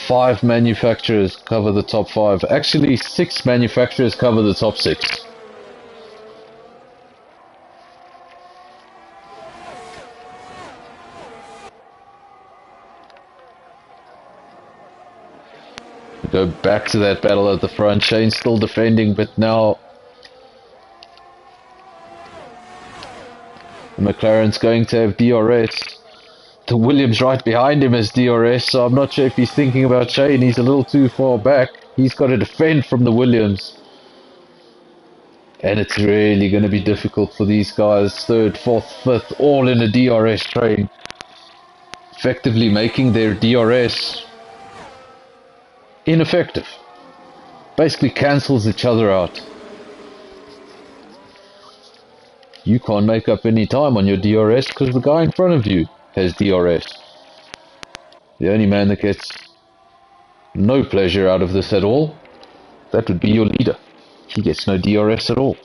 5 manufacturers cover the top 5. Actually, 6 manufacturers cover the top 6. Go back to that battle at the front. Shane's still defending, but now the McLaren's going to have DRS. The Williams right behind him has DRS, so I'm not sure if he's thinking about Shane. He's a little too far back. He's got to defend from the Williams. And it's really going to be difficult for these guys. 3rd, 4th, 5th, all in a DRS train. Effectively making their DRS ineffective. Basically cancels each other out. You can't make up any time on your DRS because the guy in front of you has DRS. The only man that gets no pleasure out of this at all, that would be your leader. He gets no DRS at all.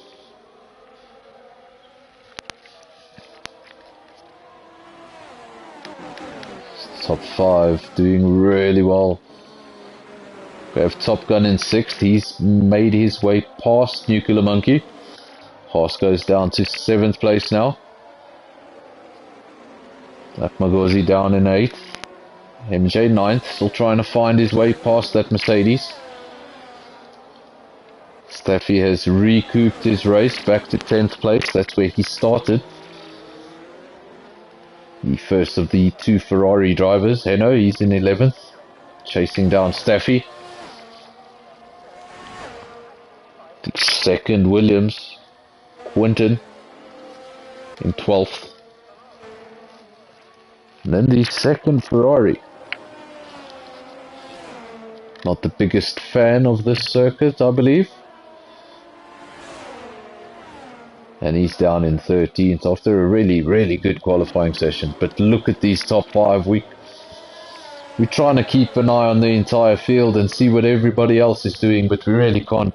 Top 5 doing really well. We have Top Gun in 6th. He's made his way past Nuclear Monkey. Haas goes down to 7th place now. Atmagozi down in 8th. MJ 9th, still trying to find his way past that Mercedes. Staffy has recouped his race back to 10th place. That's where he started. The first of the 2 Ferrari drivers. Heno, he's in 11th, chasing down Staffy. The 2nd Williams, Quinton, in 12th. And then the 2nd Ferrari. Not the biggest fan of this circuit, I believe. And he's down in 13th after a really, really good qualifying session. But look at these top 5. We're trying to keep an eye on the entire field and see what everybody else is doing, but we really can't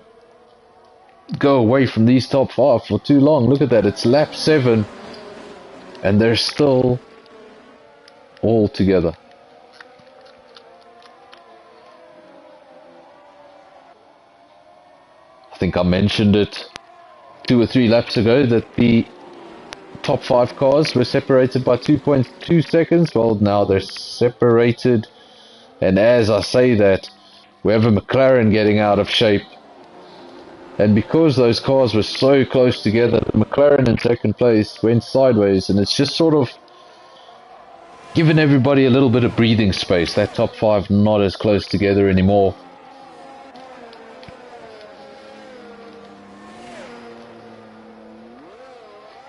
go away from these top 5 for too long. Look at that, it's lap 7 and there's still all together. I think I mentioned it 2 or 3 laps ago that the top 5 cars were separated by 2.2 seconds. Well, now they're separated, and as I say that, we have a McLaren getting out of shape. And because those cars were so close together, the McLaren in second place went sideways, and it's just sort of given everybody a little bit of breathing space. That top 5 not as close together anymore.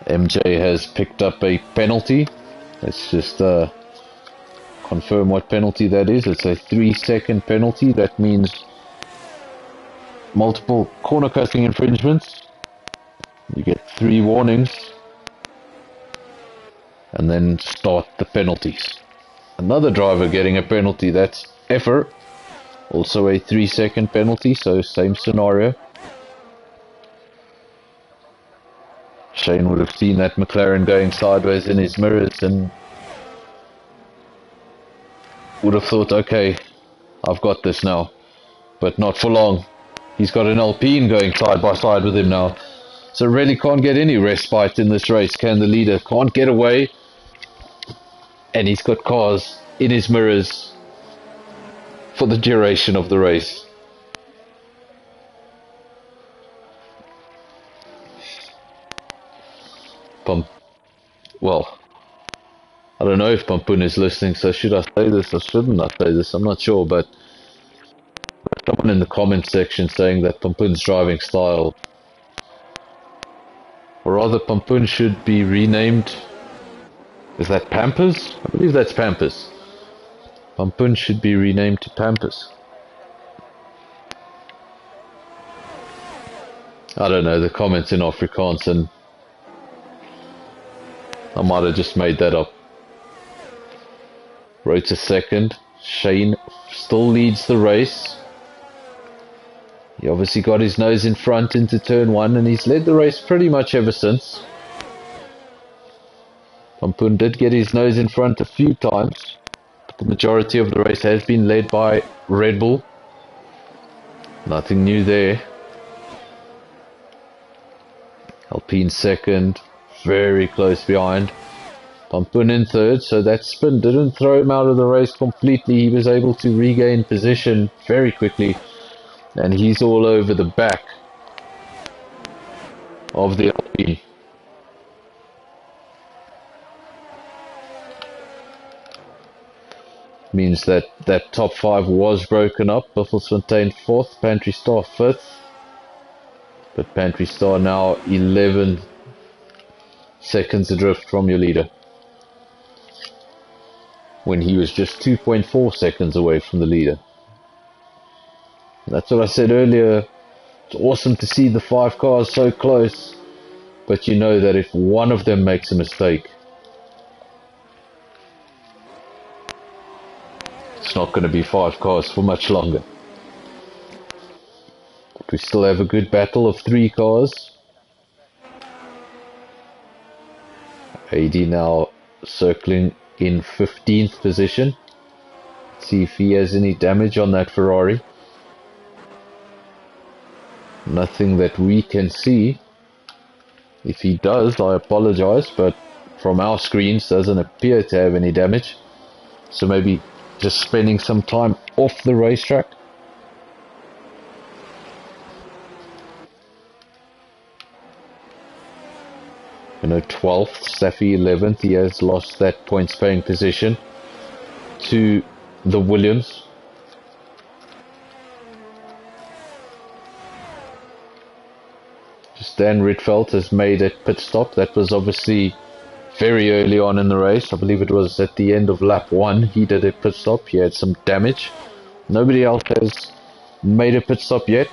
MJ has picked up a penalty. Let's just confirm what penalty that is. It's a 3-second penalty. That means multiple corner cutting infringements. You get 3 warnings and then start the penalties. Another driver getting a penalty, that's Effer. Also a 3-second penalty, so same scenario. Shane would have seen that McLaren going sideways in his mirrors and would have thought, okay, I've got this now. But not for long. He's got an Alpine going side by side with him now. So really can't get any respite in this race, can the leader? Can't get away. And he's got cars in his mirrors for the duration of the race. Well, I don't know if Pampun is listening, so should I say this or shouldn't I say this? I'm not sure, but someone in the comment section saying that Pampun's driving style, or rather Pampun should be renamed. Is that Pampers? I believe that's Pampers. Pampun should be renamed to Pampers. I don't know, the comments in Afrikaans, and I might have just made that up. Rota second. Shane still leads the race. He obviously got his nose in front into turn 1, and he's led the race pretty much ever since. Pampun did get his nose in front a few times, but the majority of the race has been led by Red Bull. Nothing new there. Alpine second, very close behind. Pampun in third, so that spin didn't throw him out of the race completely. He was able to regain position very quickly, and he's all over the back of the Alpine. Means that that top 5 was broken up. Buffelsfontein 4th, Pantry Star 5th. But Pantry Star now 11 seconds adrift from your leader, when he was just 2.4 seconds away from the leader. That's what I said earlier. It's awesome to see the 5 cars so close, but you know that if one of them makes a mistake, it's not going to be 5 cars for much longer. But we still have a good battle of 3 cars. AD now circling in 15th position. See if he has any damage on that Ferrari. Nothing that we can see. If he does, I apologize, but from our screens doesn't appear to have any damage. So maybe just spending some time off the racetrack. You know, 12th, Safi 11th, he has lost that points paying position to the Williams. Dan Rietveld has made a pit stop. That was obviously very early on in the race. I believe it was at the end of lap 1 he did a pit stop. He had some damage. Nobody else has made a pit stop yet,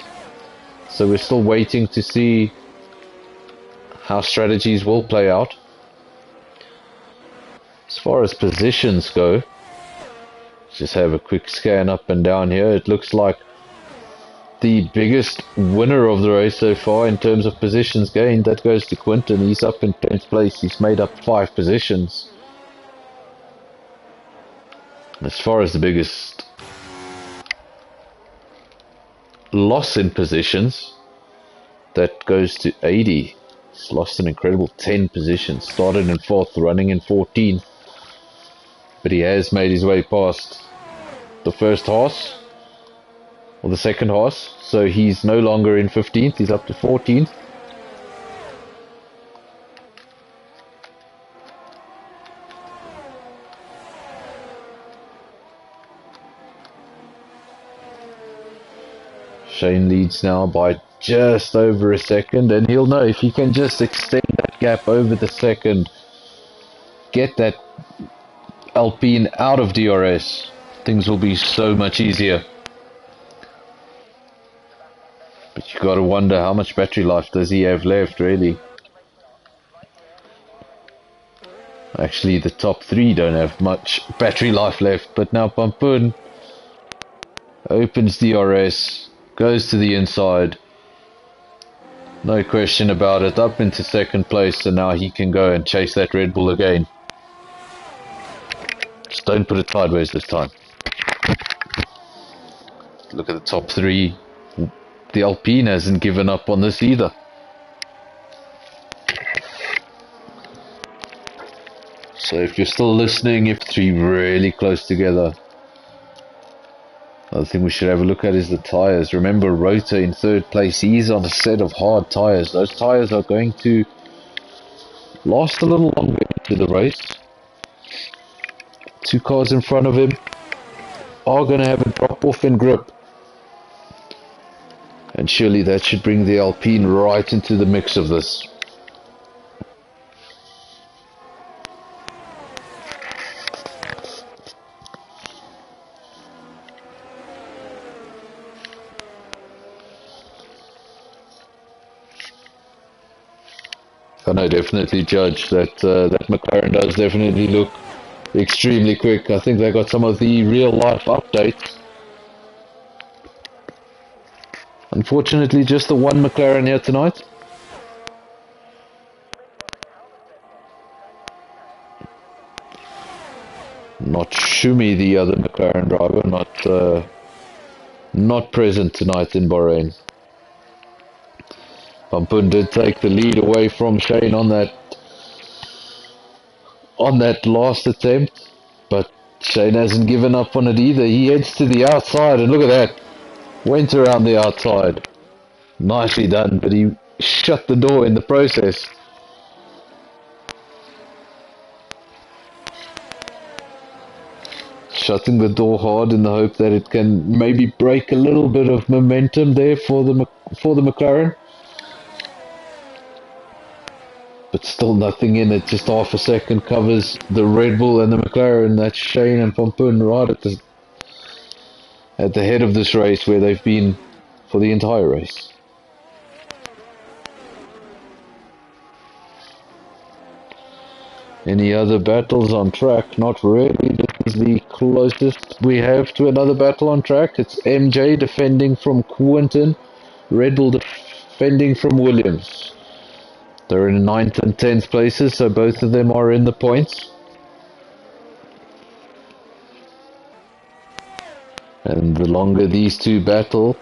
so we're still waiting to see how strategies will play out. As far as positions go, let's just have a quick scan up and down here. It looks like the biggest winner of the race so far in terms of positions gained, that goes to Quinton. He's up in 10th place. He's made up 5 positions. As far as the biggest loss in positions, that goes to 80. He's lost an incredible 10 positions. Started in 4th, running in 14th. But he has made his way past the first horse, or the second horse. So he's no longer in 15th, he's up to 14th. Shane leads now by just over a second, and he'll know if he can just extend that gap over the second, get that Alpine out of DRS, things will be so much easier. But you gotta wonder, how much battery life does he have left, really? Actually, the top 3 don't have much battery life left, but now Pampun opens DRS, goes to the inside, no question about it, up into second place, and now he can go and chase that Red Bull again. Just don't put it sideways this time. Look at the top 3. The Alpine hasn't given up on this either. So if you're still listening, if 3 really close together. Another thing we should have a look at is the tyres. Remember, Rota in 3rd place, he's on a set of hard tyres. Those tyres are going to last a little longer into the race. 2 cars in front of him are going to have a drop off in grip. And surely that should bring the Alpine right into the mix of this. I know, definitely, Judge, that that McLaren does definitely look extremely quick. I think they got some of the real life updates. Unfortunately, just the one McLaren here tonight. Not Shumi, the other McLaren driver, not present tonight in Bahrain. Pampun did take the lead away from Shane on that last attempt, but Shane hasn't given up on it either. He heads to the outside, and look at that. Went around the outside. Nicely done, but he shut the door in the process. Shutting the door hard in the hope that it can maybe break a little bit of momentum there for the McLaren. But still nothing in it, just half a second covers the Red Bull and the McLaren. That's Shane and Pampun right at the head of this race, where they've been for the entire race. Any other battles on track? Not really. This is the closest we have to another battle on track. It's MJ defending from Quinton, Red Bull defending from Williams. They're in 9th and 10th places, so both of them are in the points. And the longer these two battle,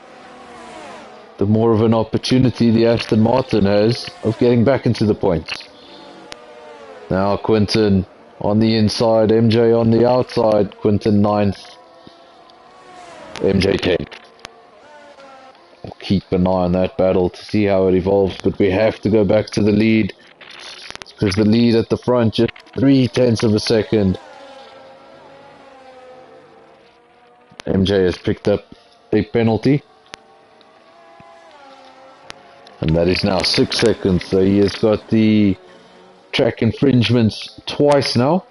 the more of an opportunity the Aston Martin has of getting back into the points. Now Quinton on the inside, MJ on the outside. Quinton 9th, MJ 10th. We'll keep an eye on that battle to see how it evolves, but we have to go back to the lead, because the lead at the front just 0.3 of a second. MJ has picked up a penalty, and that is now 6 seconds, so he has got the track infringements twice now.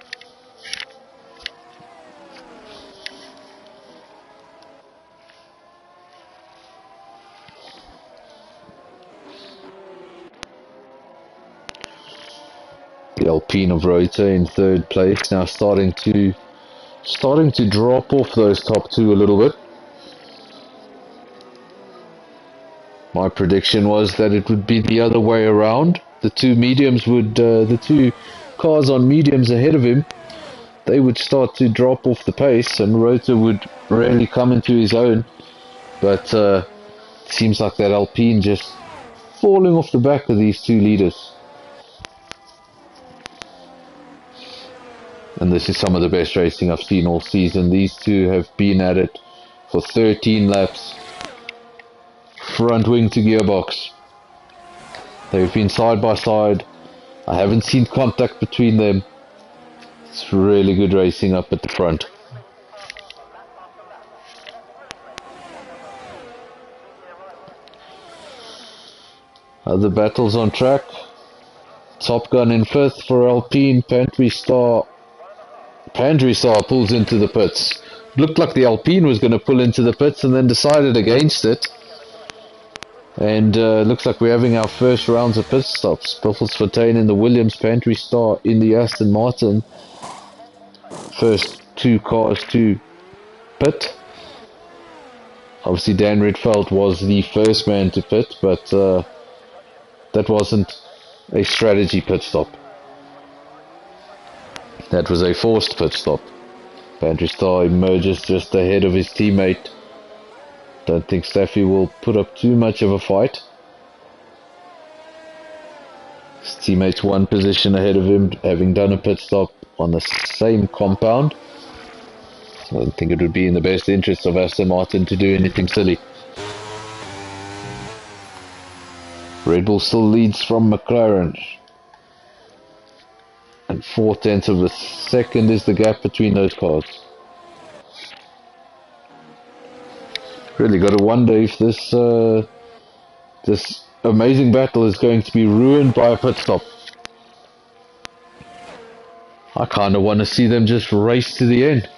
The Alpine of Rota in 3rd place, now starting to drop off those top 2 a little bit. My prediction was that it would be the other way around. The 2 mediums the 2 cars on mediums ahead of him they would start to drop off the pace and Rota would really come into his own. But it seems like that Alpine just falling off the back of these two leaders. And this is some of the best racing I've seen all season. These two have been at it for 13 laps. Front wing to gearbox. They've been side by side. I haven't seen contact between them. It's really good racing up at the front. Other battles on track. Top Gun in 5th for Alpine. Pantry Star pulls into the pits. Looked like the Alpine was going to pull into the pits and then decided against it. And looks like we're having our first rounds of pit stops. Buffelsfontein in the Williams, Pantry Star in the Aston Martin. First two cars to pit. Obviously Dan Redfeld was the first man to pit, but that wasn't a strategy pit stop. That was a forced pit stop. Pantry Star emerges just ahead of his teammate. Don't think Staffy will put up too much of a fight. His teammate's one position ahead of him, having done a pit stop on the same compound. So I don't think it would be in the best interest of Aston Martin to do anything silly. Red Bull still leads from McLaren. And 4/10 of a second is the gap between those cars. Really got to wonder if this amazing battle is going to be ruined by a pit stop. I kind of want to see them just race to the end.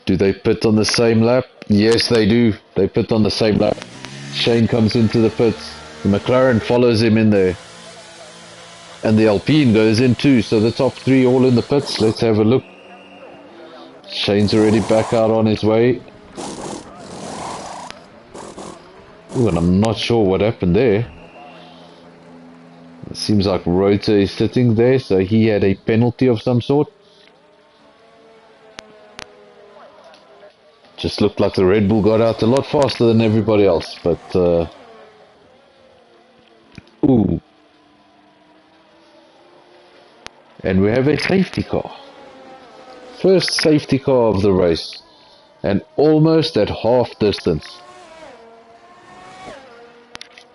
Do they pit on the same lap? Yes, they do. They pit on the same lap. Shane comes into the pits. The McLaren follows him in there. And the Alpine goes in too. So the top three all in the pits. Let's have a look. Shane's already back out on his way. Ooh, and I'm not sure what happened there. It seems like Rota is sitting there, so he had a penalty of some sort. Just looked like the Red Bull got out a lot faster than everybody else, but ooh. And we have a safety car. First safety car of the race, and almost at half distance.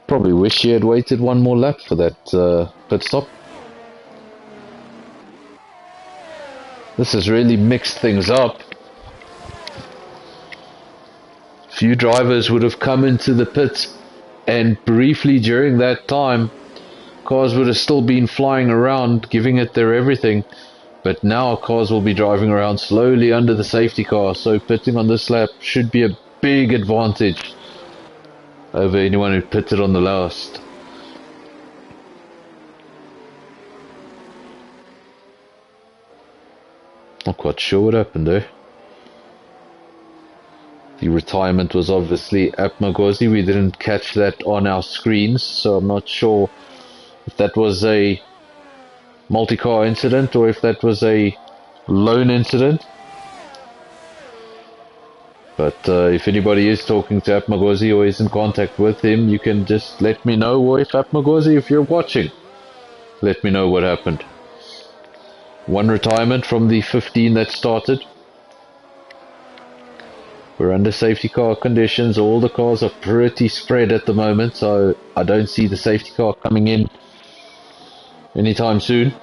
Probably wish he had waited one more lap for that pit stop. This has really mixed things up. Few drivers would have come into the pits, and briefly during that time, cars would have still been flying around, giving it their everything. But now cars will be driving around slowly under the safety car, so pitting on this lap should be a big advantage over anyone who pitted on the last. Not quite sure what happened there. The retirement was obviously at Magosi. We didn't catch that on our screens, so I'm not sure if that was a multi-car incident or if that was a lone incident. But if anybody is talking to Apmagosi or is in contact with him, you can just let me know. Or if Apmagosi, if you're watching, let me know what happened. One retirement from the 15 that started. We're under safety car conditions. All the cars are pretty spread at the moment, so I don't see the safety car coming in anytime soon.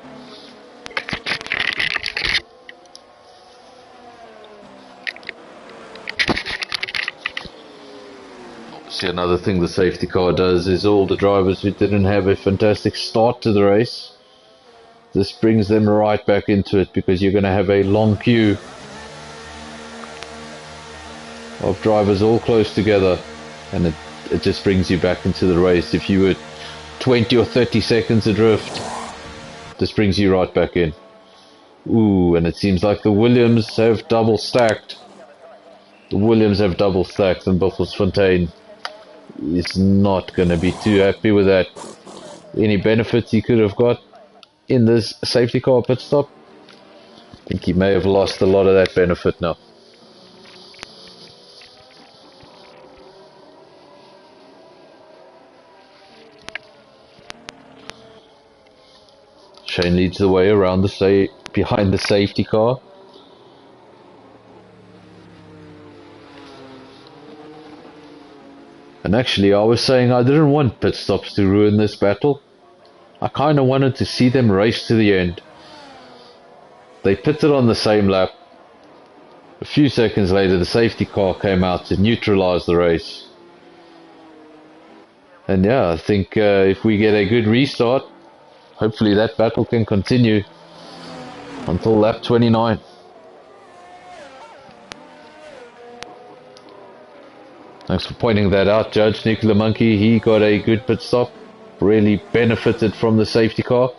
See, another thing the safety car does is all the drivers who didn't have a fantastic start to the race, this brings them right back into it, because you're going to have a long queue of drivers all close together, and it just brings you back into the race. If you were 20 or 30 seconds adrift, this brings you right back in. Ooh, and it seems like the Williams have double stacked. The Williams have double stacked, and Buffelsfontein is not going to be too happy with that. any benefits he could have got in this safety car pit stop. I think he may have lost a lot of that benefit now. Shane leads the way around behind the safety car. And actually, I was saying I didn't want pit stops to ruin this battle. I kind of wanted to see them race to the end. They pitted on the same lap. A few seconds later, the safety car came out to neutralize the race. And yeah, I think if we get a good restart, hopefully that battle can continue until lap 29. Thanks for pointing that out, Judge. Nicola Monkey, he got a good pit stop. Really benefited from the safety car.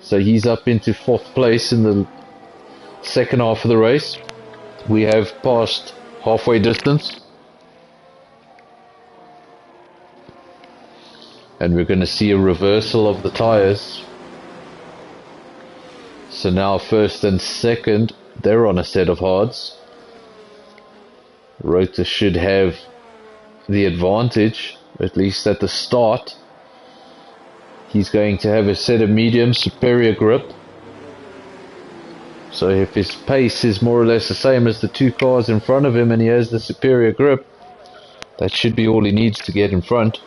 So he's up into 4th place in the second half of the race. We have passed halfway distance. And we're going to see a reversal of the tyres. So now 1st and 2nd, they're on a set of hards. Rota should have the advantage, at least at the start. He's going to have a set of medium, superior grip. So if his pace is more or less the same as the two cars in front of him and he has the superior grip, that should be all he needs to get in front.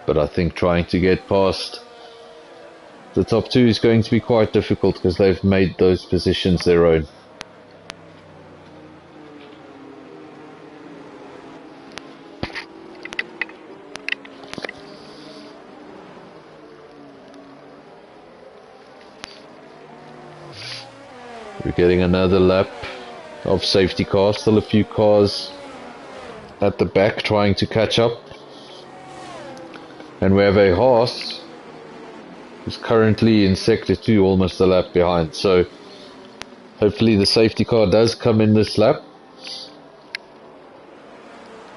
But I think trying to get past the top two is going to be quite difficult because they've made those positions their own. We're getting another lap of safety cars. Still a few cars at the back trying to catch up. And we have a Haas who's currently in sector 2, almost a lap behind. So hopefully the safety car does come in this lap.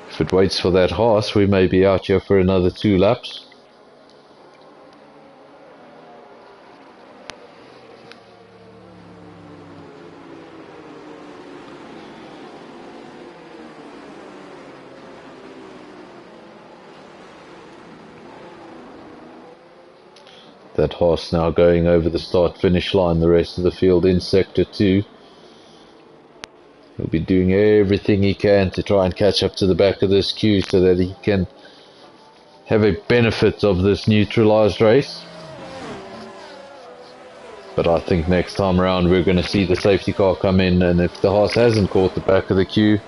If it waits for that Haas, we may be out here for another 2 laps. That Haas now going over the start-finish line, the rest of the field in Sector 2. He'll be doing everything he can to try and catch up to the back of this queue so that he can have a benefit of this neutralised race. But I think next time around we're going to see the safety car come in, and if the Haas hasn't caught the back of the queue,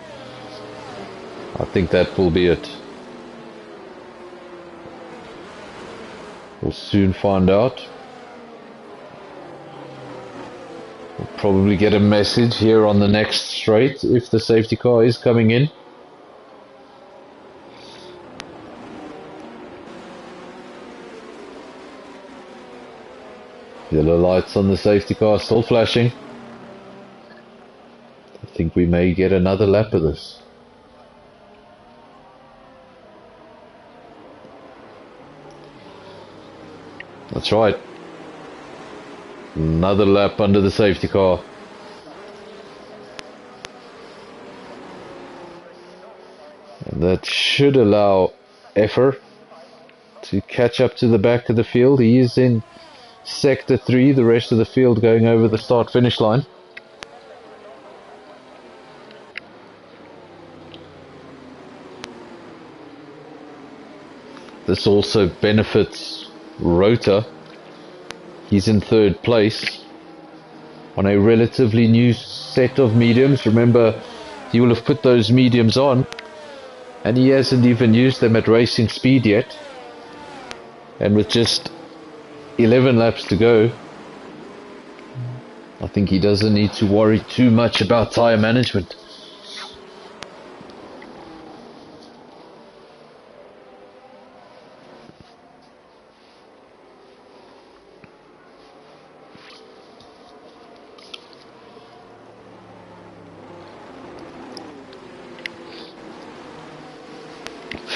I think that will be it. We'll soon find out. We'll probably get a message here on the next straight if the safety car is coming in. Yellow lights on the safety car still flashing. I think we may get another lap of this. That's right. Another lap under the safety car. And that should allow Effer to catch up to the back of the field. He is in Sector 3, the rest of the field going over the start-finish line. This also benefits Rota. He's in 3rd place on a relatively new set of mediums. Remember, he will have put those mediums on and he hasn't even used them at racing speed yet. And with just 11 laps to go, I think he doesn't need to worry too much about tyre management.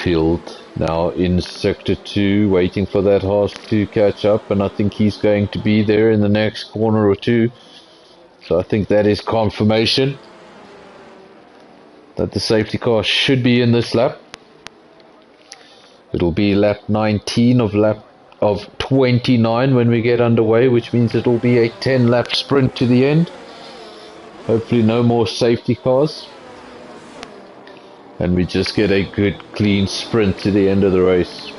field now in sector 2, waiting for that horse to catch up, and I think he's going to be there in the next corner or two. So I think that is confirmation that the safety car should be in this lap. It'll be lap 19 of 29 when we get underway, which means it'll be a 10 lap sprint to the end. Hopefully no more safety cars. And we just get a good clean sprint to the end of the race.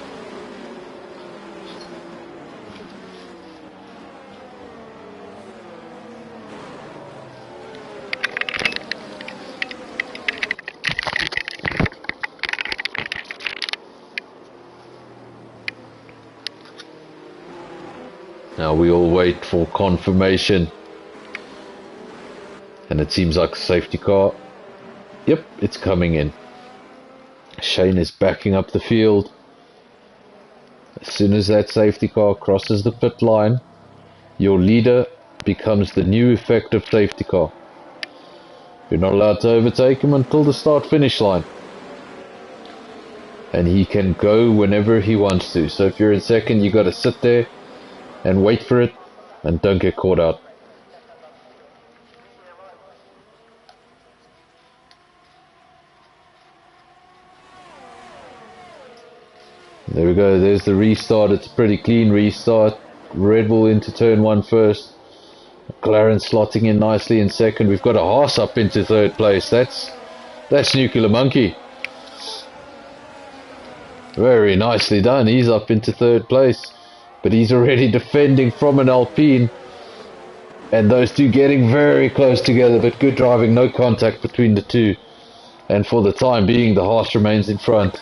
Now we all wait for confirmation. And it seems like a safety car. Yep, it's coming in. Shane is backing up the field. As soon as that safety car crosses the pit line, your leader becomes the new effective safety car. You're not allowed to overtake him until the start-finish line. And he can go whenever he wants to. So if you're in second, you got to sit there and wait for it and don't get caught out. There we go, there's the restart. It's a pretty clean restart. Red Bull into turn 1 first. McLaren slotting in nicely in second. We've got a Haas up into third place. That's Nuclear Monkey. Very nicely done. He's up into third place. But he's already defending from an Alpine. And those two getting very close together. But good driving, no contact between the two. And for the time being, the Haas remains in front.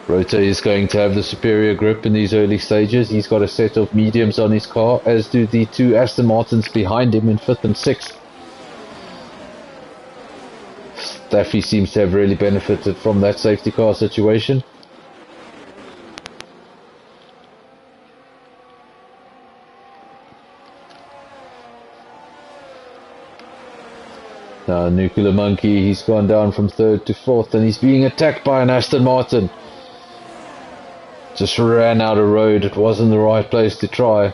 Rota is going to have the superior grip in these early stages. He's got a set of mediums on his car, as do the two Aston Martins behind him in 5th and 6th. Staffy seems to have really benefited from that safety car situation. Now Nuclear Monkey, he's gone down from 3rd to 4th and he's being attacked by an Aston Martin. Just ran out of road. It wasn't the right place to try.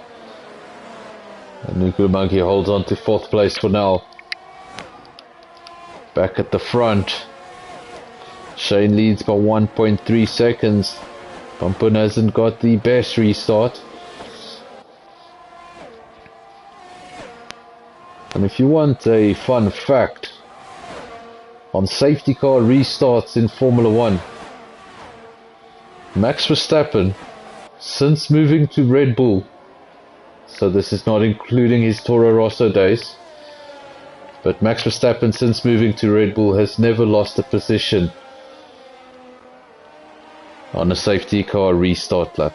And Nuclear Monkey holds on to 4th place for now. Back at the front, Shane leads by 1.3 seconds. Bumpun hasn't got the best restart. And if you want a fun fact on safety car restarts in Formula 1, Max Verstappen, since moving to Red Bull, so this is not including his Toro Rosso days, but Max Verstappen since moving to Red Bull has never lost a position on a safety car restart lap.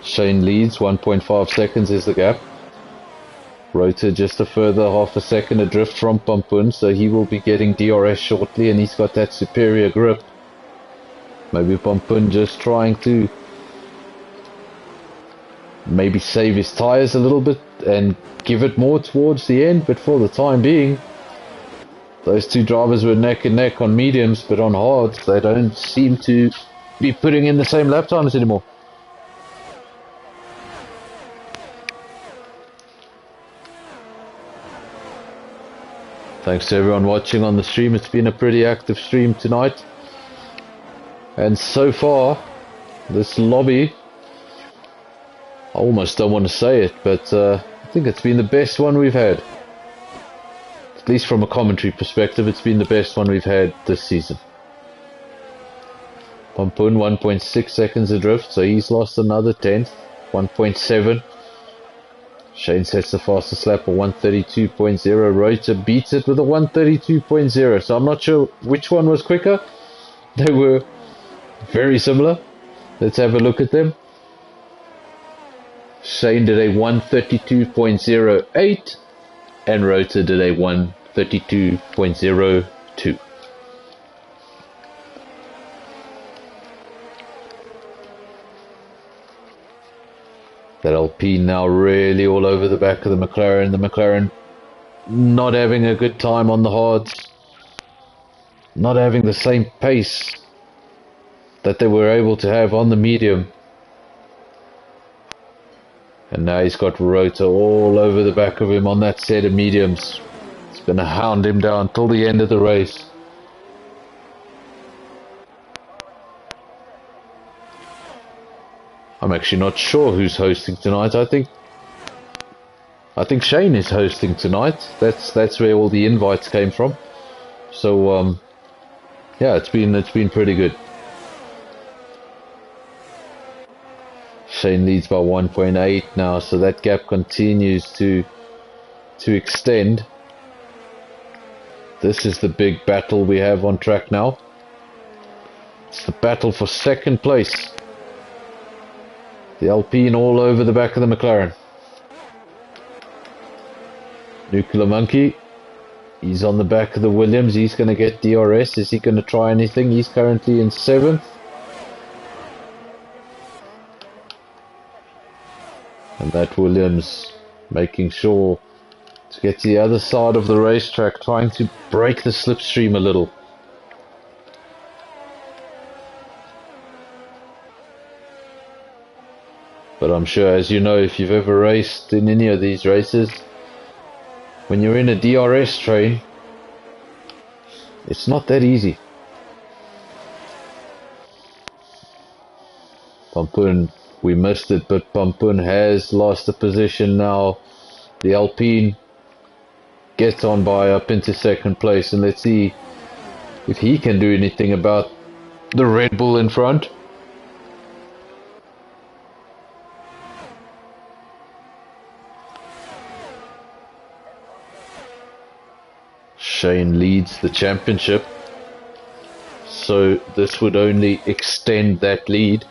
Shane leads, 1.5 seconds is the gap. Rota just a further half a second adrift from Bumpun, so he will be getting DRS shortly, and he's got that superior grip. Maybe Bumpun just trying to maybe save his tires a little bit and give it more towards the end, but for the time being, those two drivers were neck and neck on mediums, but on hards they don't seem to be putting in the same lap times anymore. Thanks to everyone watching on the stream. It's been a pretty active stream tonight. And so far, this lobby, I almost don't want to say it, but I think it's been the best one we've had. At least from a commentary perspective, it's been the best one we've had this season. Bumpun 1.6 seconds adrift, so he's lost another 10th, 1.7. Shane sets the fastest lap of 132.0. Rota beats it with a 132.0. So I'm not sure which one was quicker. They were very similar. Let's have a look at them. Shane did a 132.08 and Rota did a 132.02. That Alpine now really all over the back of the McLaren. The McLaren not having a good time on the hards. Not having the same pace that they were able to have on the medium. And now he's got Rota all over the back of him on that set of mediums. It's going to hound him down till the end of the race. I'm actually not sure who's hosting tonight. I think Shane is hosting tonight. That's where all the invites came from. So yeah, it's been pretty good. Shane leads by 1.8 now, so that gap continues to extend. This is the big battle we have on track now. It's the battle for second place. The Alpine all over the back of the McLaren. Nuclear Monkey, he's on the back of the Williams. He's going to get DRS. Is he going to try anything? He's currently in 7th. And that Williams making sure to get to the other side of the racetrack, trying to break the slipstream a little. But I'm sure, as you know, if you've ever raced in any of these races, when you're in a DRS train, it's not that easy. Pampun, we missed it, but Pampun has lost the position now. The Alpine gets on by up into second place, and let's see if he can do anything about the Red Bull in front. Shane leads the championship, so this would only extend that lead.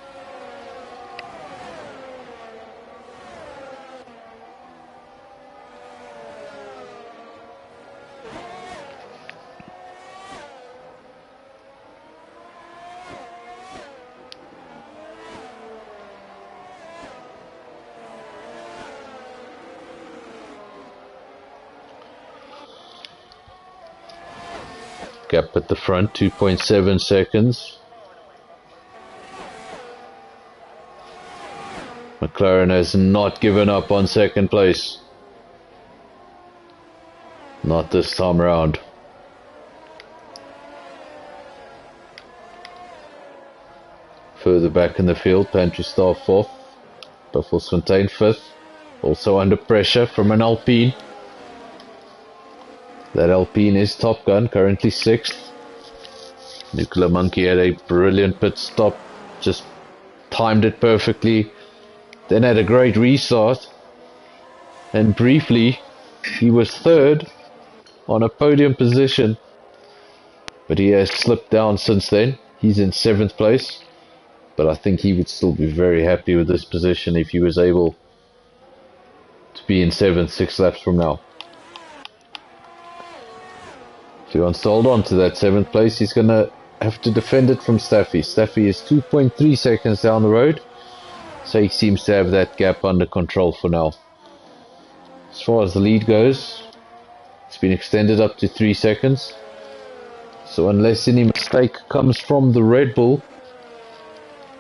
Gap at the front, 2.7 seconds. McLaren has not given up on second place. Not this time around. Further back in the field, Pantry-Star 4th. Buffelsfontein 5th. Also under pressure from an Alpine. That Alpine is Top Gun, currently 6th. Nuclear Monkey had a brilliant pit stop, just timed it perfectly. Then had a great restart. And briefly, he was 3rd on a podium position. But he has slipped down since then. He's in 7th place. But I think he would still be very happy with this position if he was able to be in 7th 6 laps from now. If he wants to hold on to that 7th place, he's going to have to defend it from Staffy. Staffy is 2.3 seconds down the road, so he seems to have that gap under control for now. As far as the lead goes, it's been extended up to 3 seconds. So unless any mistake comes from the Red Bull,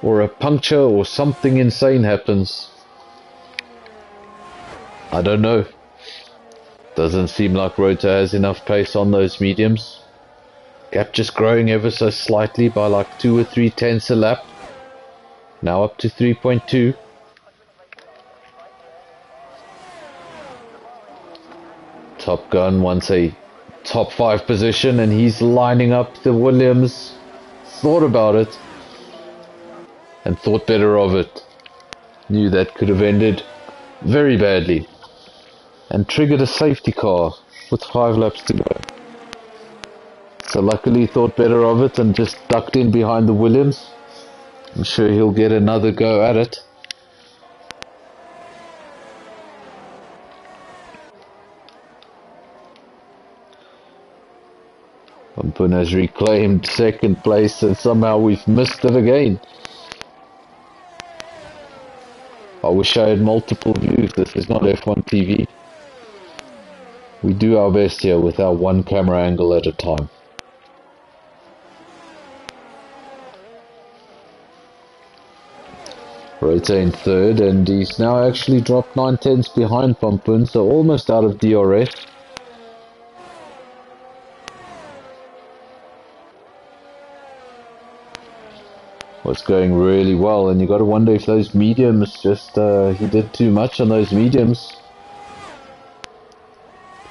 or a puncture or something insane happens, I don't know. Doesn't seem like Rota has enough pace on those mediums. Gap just growing ever so slightly by like 2 or 3 tenths a lap. Now up to 3.2. Top Gun wants a top 5 position, and he's lining up the Williams. Thought about it and thought better of it. Knew that could have ended very badly, and triggered a safety car with 5 laps to go. So luckily thought better of it and just ducked in behind the Williams. I'm sure he'll get another go at it. Pampun has reclaimed 2nd place, and somehow we've missed it again. I wish I had multiple views. This is not F1 TV. We do our best here with our one camera angle at a time. Rota in third, and he's now actually dropped 9/10 behind Pampun, so almost out of DRS. Was going really well, and you got to wonder if those mediums just he did too much on those mediums,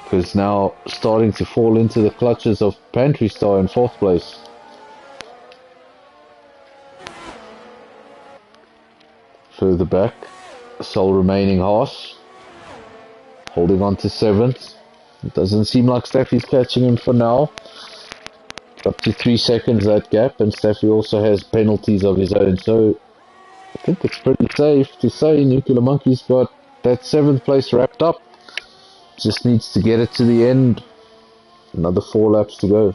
because now starting to fall into the clutches of Pantry Star in fourth place. Further back, sole remaining Haas, holding on to seventh. It doesn't seem like Staffy's catching him for now. Up to 3 seconds that gap, and Staffy also has penalties of his own, so I think it's pretty safe to say Nuclear Monkey's got that 7th place wrapped up. Just needs to get it to the end. Another 4 laps to go.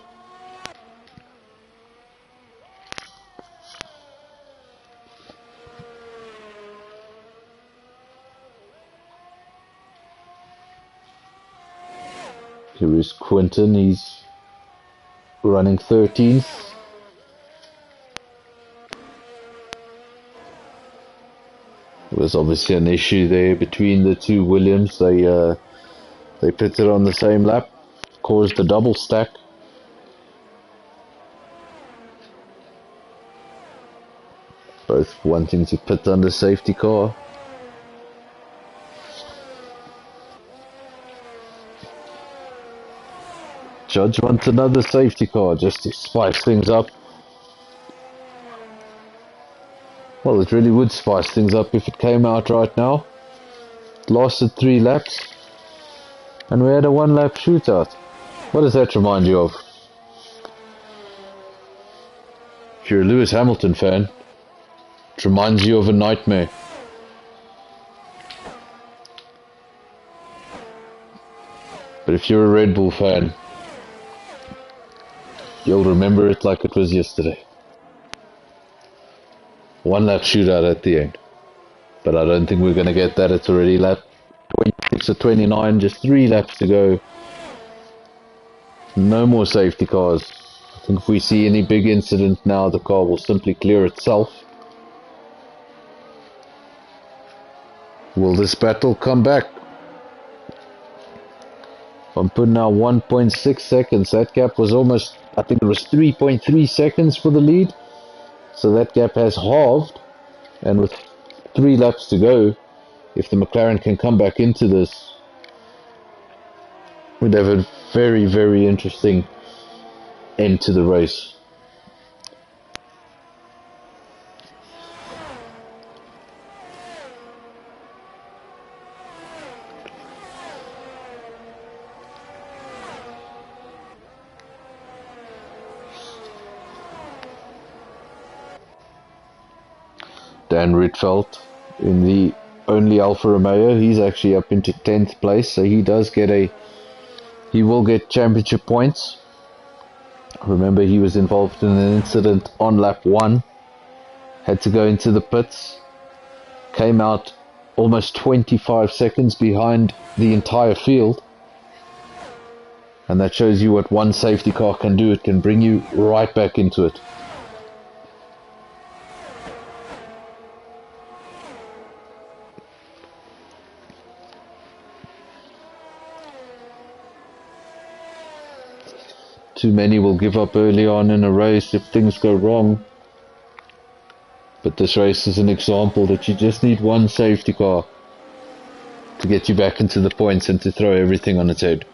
Here is Quinton, he's running 13th. There was obviously an issue there between the two Williams. They pitted on the same lap, caused a double stack. Both wanting to pit under safety car. Judge wants another safety car just to spice things up. Well, it really would spice things up if it came out right now. It lasted 3 laps. And we had a 1-lap shootout. What does that remind you of? If you're a Lewis Hamilton fan, it reminds you of a nightmare. But if you're a Red Bull fan, you'll remember it like it was yesterday. 1-lap shootout at the end. But I don't think we're going to get that. It's already lap 26 or 29, just 3 laps to go. No more safety cars. I think if we see any big incident now, the car will simply clear itself. Will this battle come back? I'm putting now 1.6 seconds. That gap was almost, I think it was 3.3 seconds for the lead. So that gap has halved. And with 3 laps to go, if the McLaren can come back into this, we'd have a very, very interesting end to the race. Dan Rietveld in the only Alfa Romeo, he's actually up into 10th place, so he will get championship points. Remember, he was involved in an incident on lap 1, had to go into the pits, came out almost 25 seconds behind the entire field, and that shows you what one safety car can do. It can bring you right back into it. Too many will give up early on in a race if things go wrong. But this race is an example that you just need one safety car to get you back into the points and to throw everything on its head.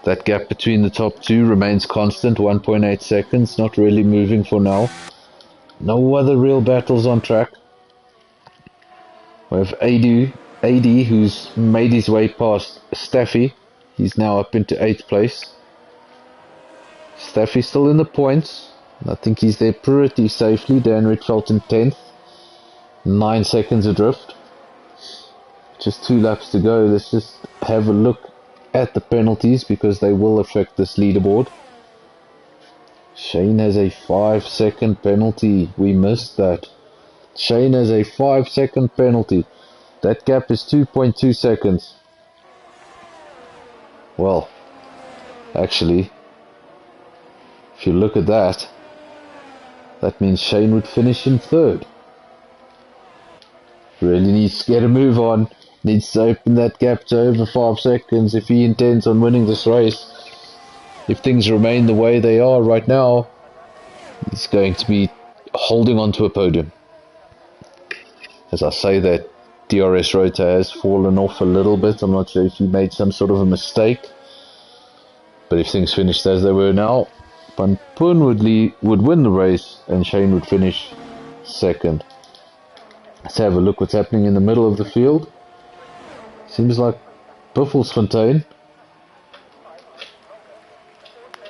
That gap between the top two remains constant, 1.8 seconds, not really moving for now. No other real battles on track. We have AD, who's made his way past Staffy. He's now up into 8th place. Staffy's still in the points. I think he's there pretty safely. Dan Rietveld in 10th. 9 seconds adrift. Just 2 laps to go. Let's just have a look at the penalties because they will affect this leaderboard. Shane has a 5-second penalty. We missed that. Shane has a 5-second penalty. That gap is 2.2 seconds. Well, actually, if you look at that, that means Shane would finish in third. Really needs to get a move on. Needs to open that gap to over 5 seconds if he intends on winning this race. If things remain the way they are right now, he's going to be holding on to a podium. As I say that, DRS Rota has fallen off a little bit. I'm not sure if he made some sort of a mistake. But if things finished as they were now, Pampun would win the race and Shane would finish second. Let's have a look what's happening in the middle of the field. Seems like Buffelsfontein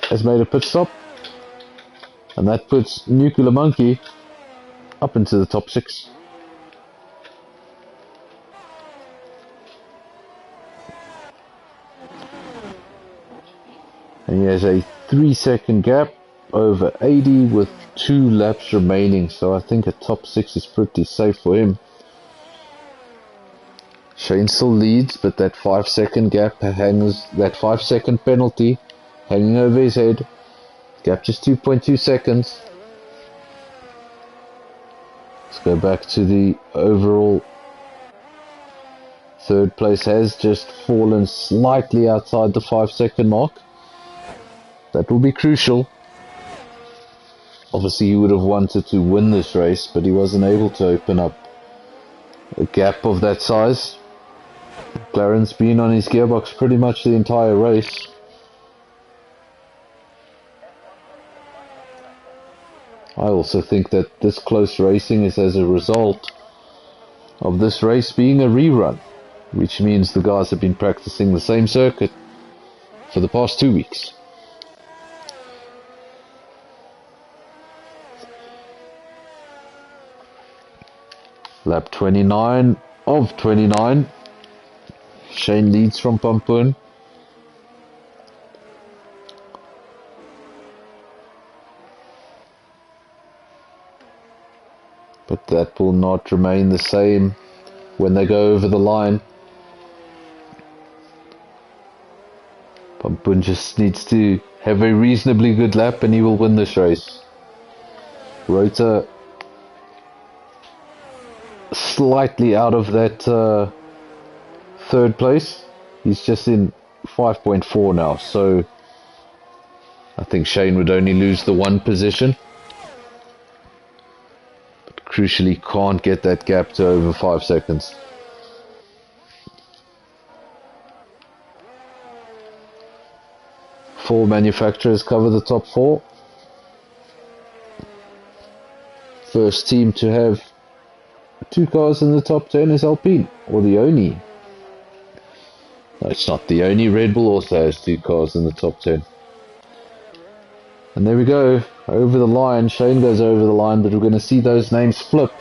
has made a pit stop. And that puts Nuclear Monkey up into the top 6. And he has a 3-second gap over 80 with 2 laps remaining. So I think a top 6 is pretty safe for him. Shane still leads, but that 5-second gap hangs, that 5-second penalty hanging over his head. Gap just 2.2 seconds. Let's go back to the overall. Third place has just fallen slightly outside the 5-second mark. That will be crucial. Obviously he would have wanted to win this race, but he wasn't able to open up a gap of that size. McLaren's been on his gearbox pretty much the entire race. I also think that this close racing is as a result of this race being a rerun, which means the guys have been practicing the same circuit for the past 2 weeks. Lap 29 of 29. Shane leads from Pampun. But that will not remain the same when they go over the line. Pampun just needs to have a reasonably good lap and he will win this race. Rota slightly out of that third place. He's just in 5.4 now, so I think Shane would only lose the 1 position. But crucially can't get that gap to over 5 seconds. Four manufacturers cover the top 4. First team to have 2 cars in the top 10 is Alpine, or the only. No, it's not the only. Red Bull also has 2 cars in the top 10. And there we go, over the line. Shane goes over the line, but we're going to see those names flip.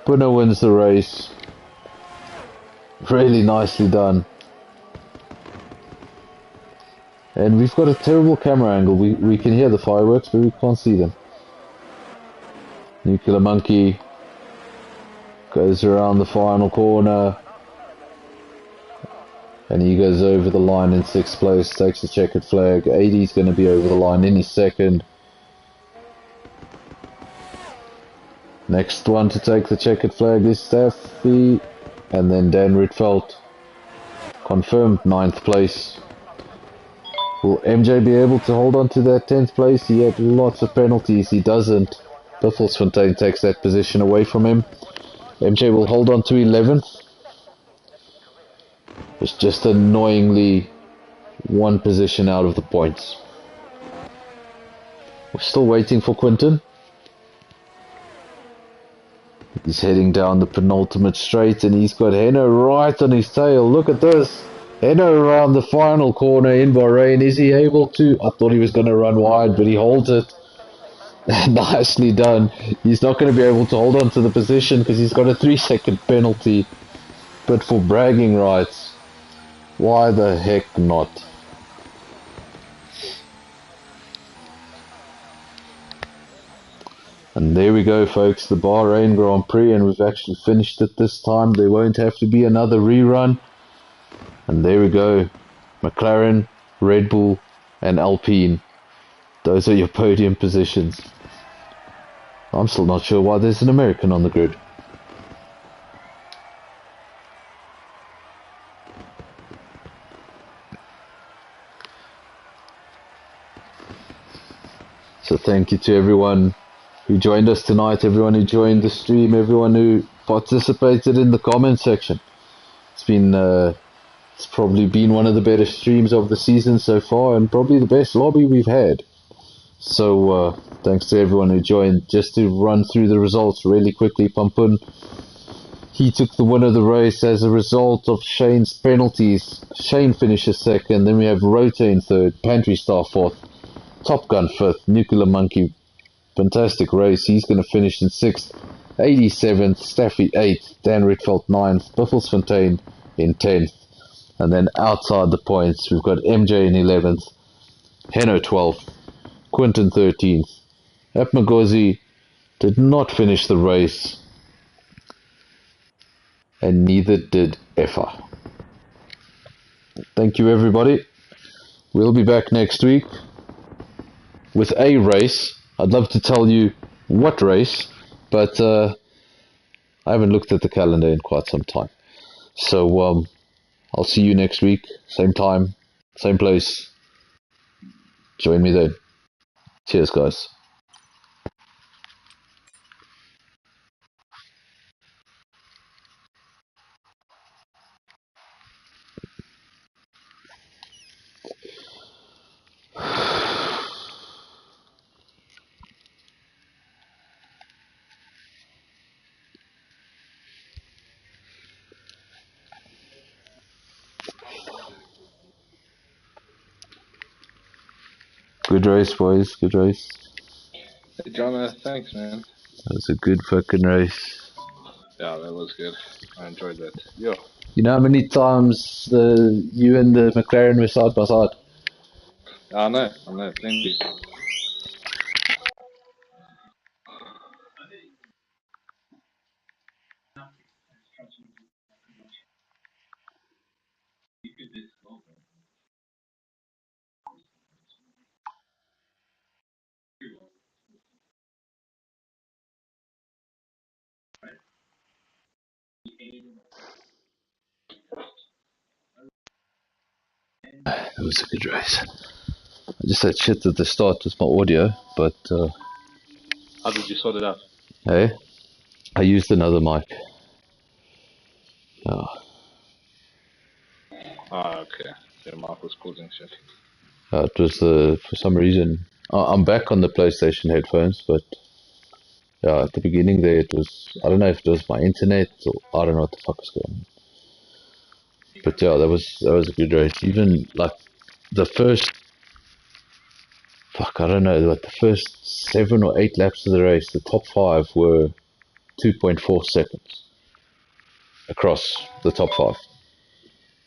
Bruno wins the race. Really nicely done. And we've got a terrible camera angle. We can hear the fireworks, but we can't see them. Nuclear Monkey goes around the final corner. And he goes over the line in 6th place, takes the checkered flag. 80's going to be over the line in his second. Next one to take the checkered flag is Staffy. And then Dan Rietveld, confirmed 9th place. Will MJ be able to hold on to that 10th place? He had lots of penalties. He doesn't. Buffelsfontein takes that position away from him. MJ will hold on to 11th. It's just annoyingly 1 position out of the points. We're still waiting for Quinton. He's heading down the penultimate straight and he's got Henno right on his tail. Look at this. Henno around the final corner in Bahrain. Is he able to? I thought he was going to run wide, but he holds it. Nicely done. He's not going to be able to hold on to the position because he's got a 3-second penalty. But for bragging rights, why the heck not? And there we go, folks, the Bahrain Grand Prix, and we've actually finished it this time. There won't have to be another rerun. And there we go, McLaren, Red Bull, and Alpine. Those are your podium positions. I'm still not sure why there's an American on the grid. So thank you to everyone who joined us tonight, everyone who joined the stream, everyone who participated in the comment section. It's probably been one of the better streams of the season so far, and probably the best lobby we've had. So thanks to everyone who joined. Just to run through the results really quickly, Pampun, he took the win of the race as a result of Shane's penalties. Shane finishes second, then we have Rota in third, Pantry Star fourth, Top Gun fifth, Nuclear Monkey, fantastic race, he's going to finish in sixth, 87th, Staffy 8th, Dan Ritfeld 9th, Buffelsfontein in 10th, and then outside the points we've got MJ in 11th, Heno 12th, Quinton 13th. Apmagozi did not finish the race, and neither did Effa. Thank you, everybody. We'll be back next week with a race. I'd love to tell you what race, but I haven't looked at the calendar in quite some time. So I'll see you next week, same time, same place. Join me then. Cheers, guys. Good race, boys. Good race. Hey, John, thanks, man. That was a good fucking race. Yeah, that was good. I enjoyed that. Yo. You know how many times you and the McLaren were side by side? I know, plenty. It was a good race. I just had shit at the start with my audio, but How did you sort it out? hey, I used another mic. Okay. Your mouth was causing shit. It was for some reason. I'm back on the PlayStation headphones, but yeah, at the beginning there it was. I don't know if it was my internet or I don't know what the fuck was going on. But yeah, that was a good race. Even like the first, fuck, I don't know, like the first 7 or 8 laps of the race, the top 5 were 2.4 seconds across the top 5.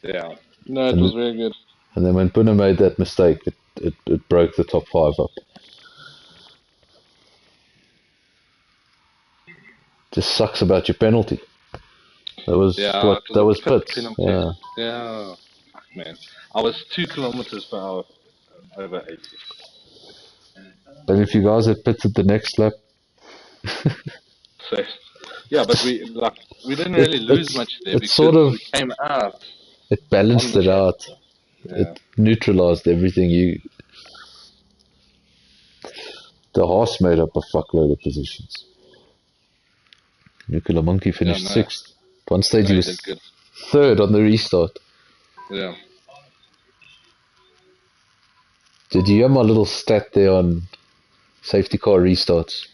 Yeah. No, it And was very good. and then when Puna made that mistake, it broke the top 5 up. Just sucks about your penalty. That was Yeah, what it was that a was pit pits. penalty. Yeah. Yeah. Fuck, man. I was 2 kilometers per hour over 80. And if you guys had pitted the next lap, So, yeah, but we didn't really lose much there it sort because of we came out it on balanced the it track. out. Yeah. It neutralized everything. The horse made up a fuckload of positions. Nuclear Monkey Yeah, finished no. 6th. One stage No, he he was did good. 3rd on the restart. Yeah. Did you hear my little stat there on safety car restarts?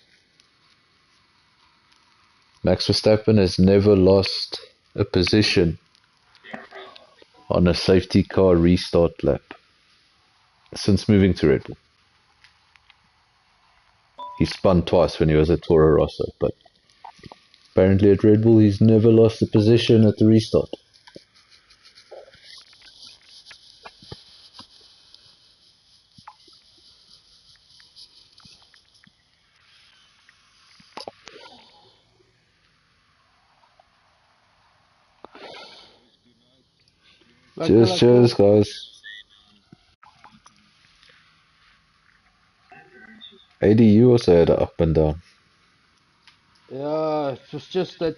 Max Verstappen has never lost a position on a safety car restart lap since moving to Red Bull. He spun twice when he was at Toro Rosso, but apparently at Red Bull he's never lost a position at the restart. Cheers, guys. 80, you also had a up and down. Yeah, it was just that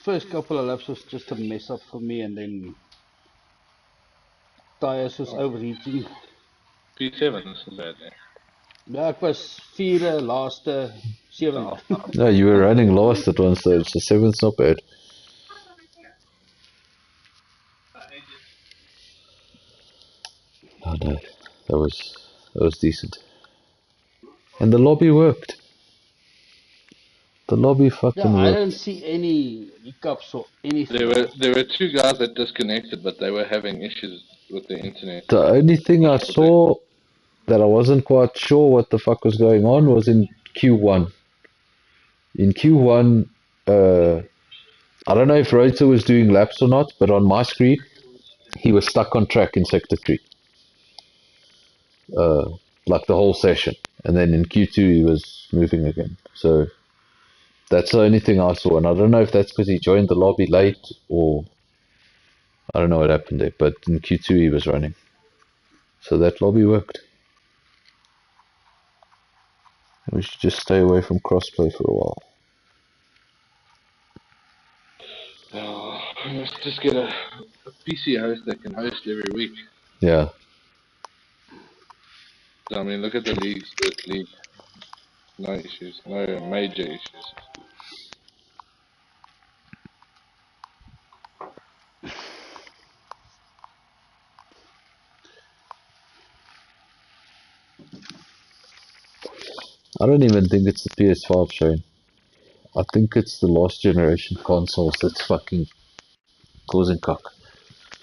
first couple of laps was just a mess up for me, and then tires was overheating. P7 is so bad there. Ja, ek was vierde, laaste, sewende. No, you were running last at one stage, so 7's not bad. Oh no, that was decent. And the lobby worked. The lobby fucking Yeah, I worked. didn't see any hiccups or anything. There were two guys that disconnected, but they were having issues with the internet. The only thing I saw that I wasn't quite sure what the fuck was going on was in Q1. In Q1, I don't know if Rota was doing laps or not, but on my screen, he was stuck on track in sector 3. Like the whole session. And then in Q2, he was moving again. So that's the only thing I saw. And I don't know if that's because he joined the lobby late or I don't know what happened there. But in Q2, he was running. So that lobby worked. We should just stay away from crossplay for a while. Oh, let's just get a PC host that can host every week. Yeah. I mean, look at the leagues. This league, no issues, no major issues. I don't even think it's the PS5, Shane. I think it's the last generation consoles that's fucking causing cock.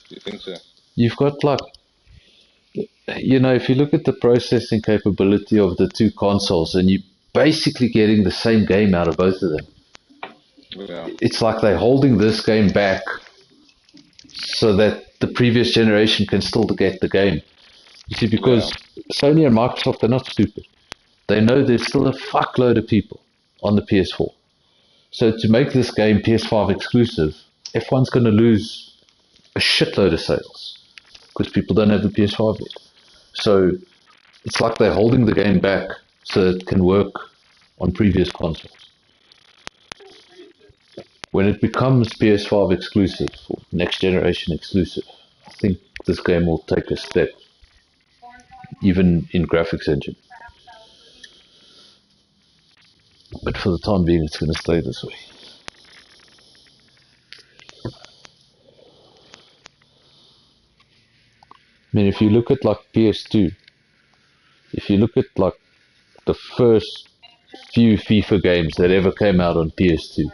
Do you think so? You've got like, if you look at the processing capability of the two consoles and you're basically getting the same game out of both of them. Yeah. It's like they're holding this game back so that the previous generation can still get the game. You see, because Sony and Microsoft, they're not stupid. They know there's still a fuckload of people on the PS4. So to make this game PS5 exclusive, F1's going to lose a shitload of sales because people don't have the PS5 yet. So it's like they're holding the game back so it can work on previous consoles. When it becomes PS5 exclusive or next generation exclusive, I think this game will take a step, even in graphics engine. But for the time being, it's going to stay this way. I mean, if you look at like PS2, if you look at like the first few FIFA games that ever came out on PS2,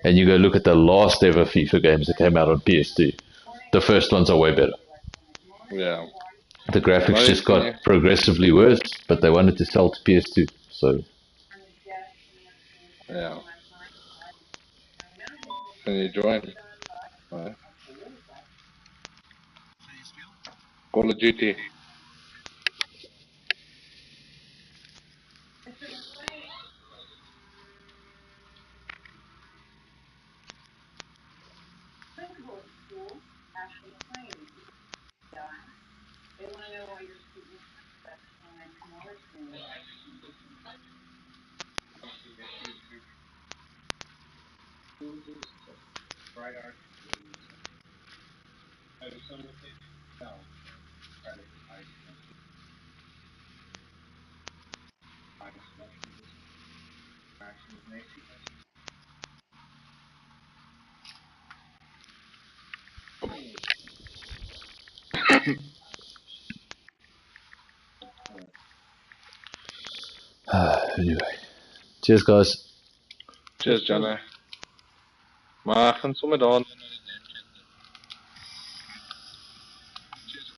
and you go look at the last ever FIFA games that came out on PS2, the first ones are way better. Yeah. The graphics just got progressively worse, but they wanted to sell to PS2, so. Yeah. Can you join? Right. Call of Duty. Anyway. Cheers, guys. Cheers, Johnny. Maar gaan sommer dan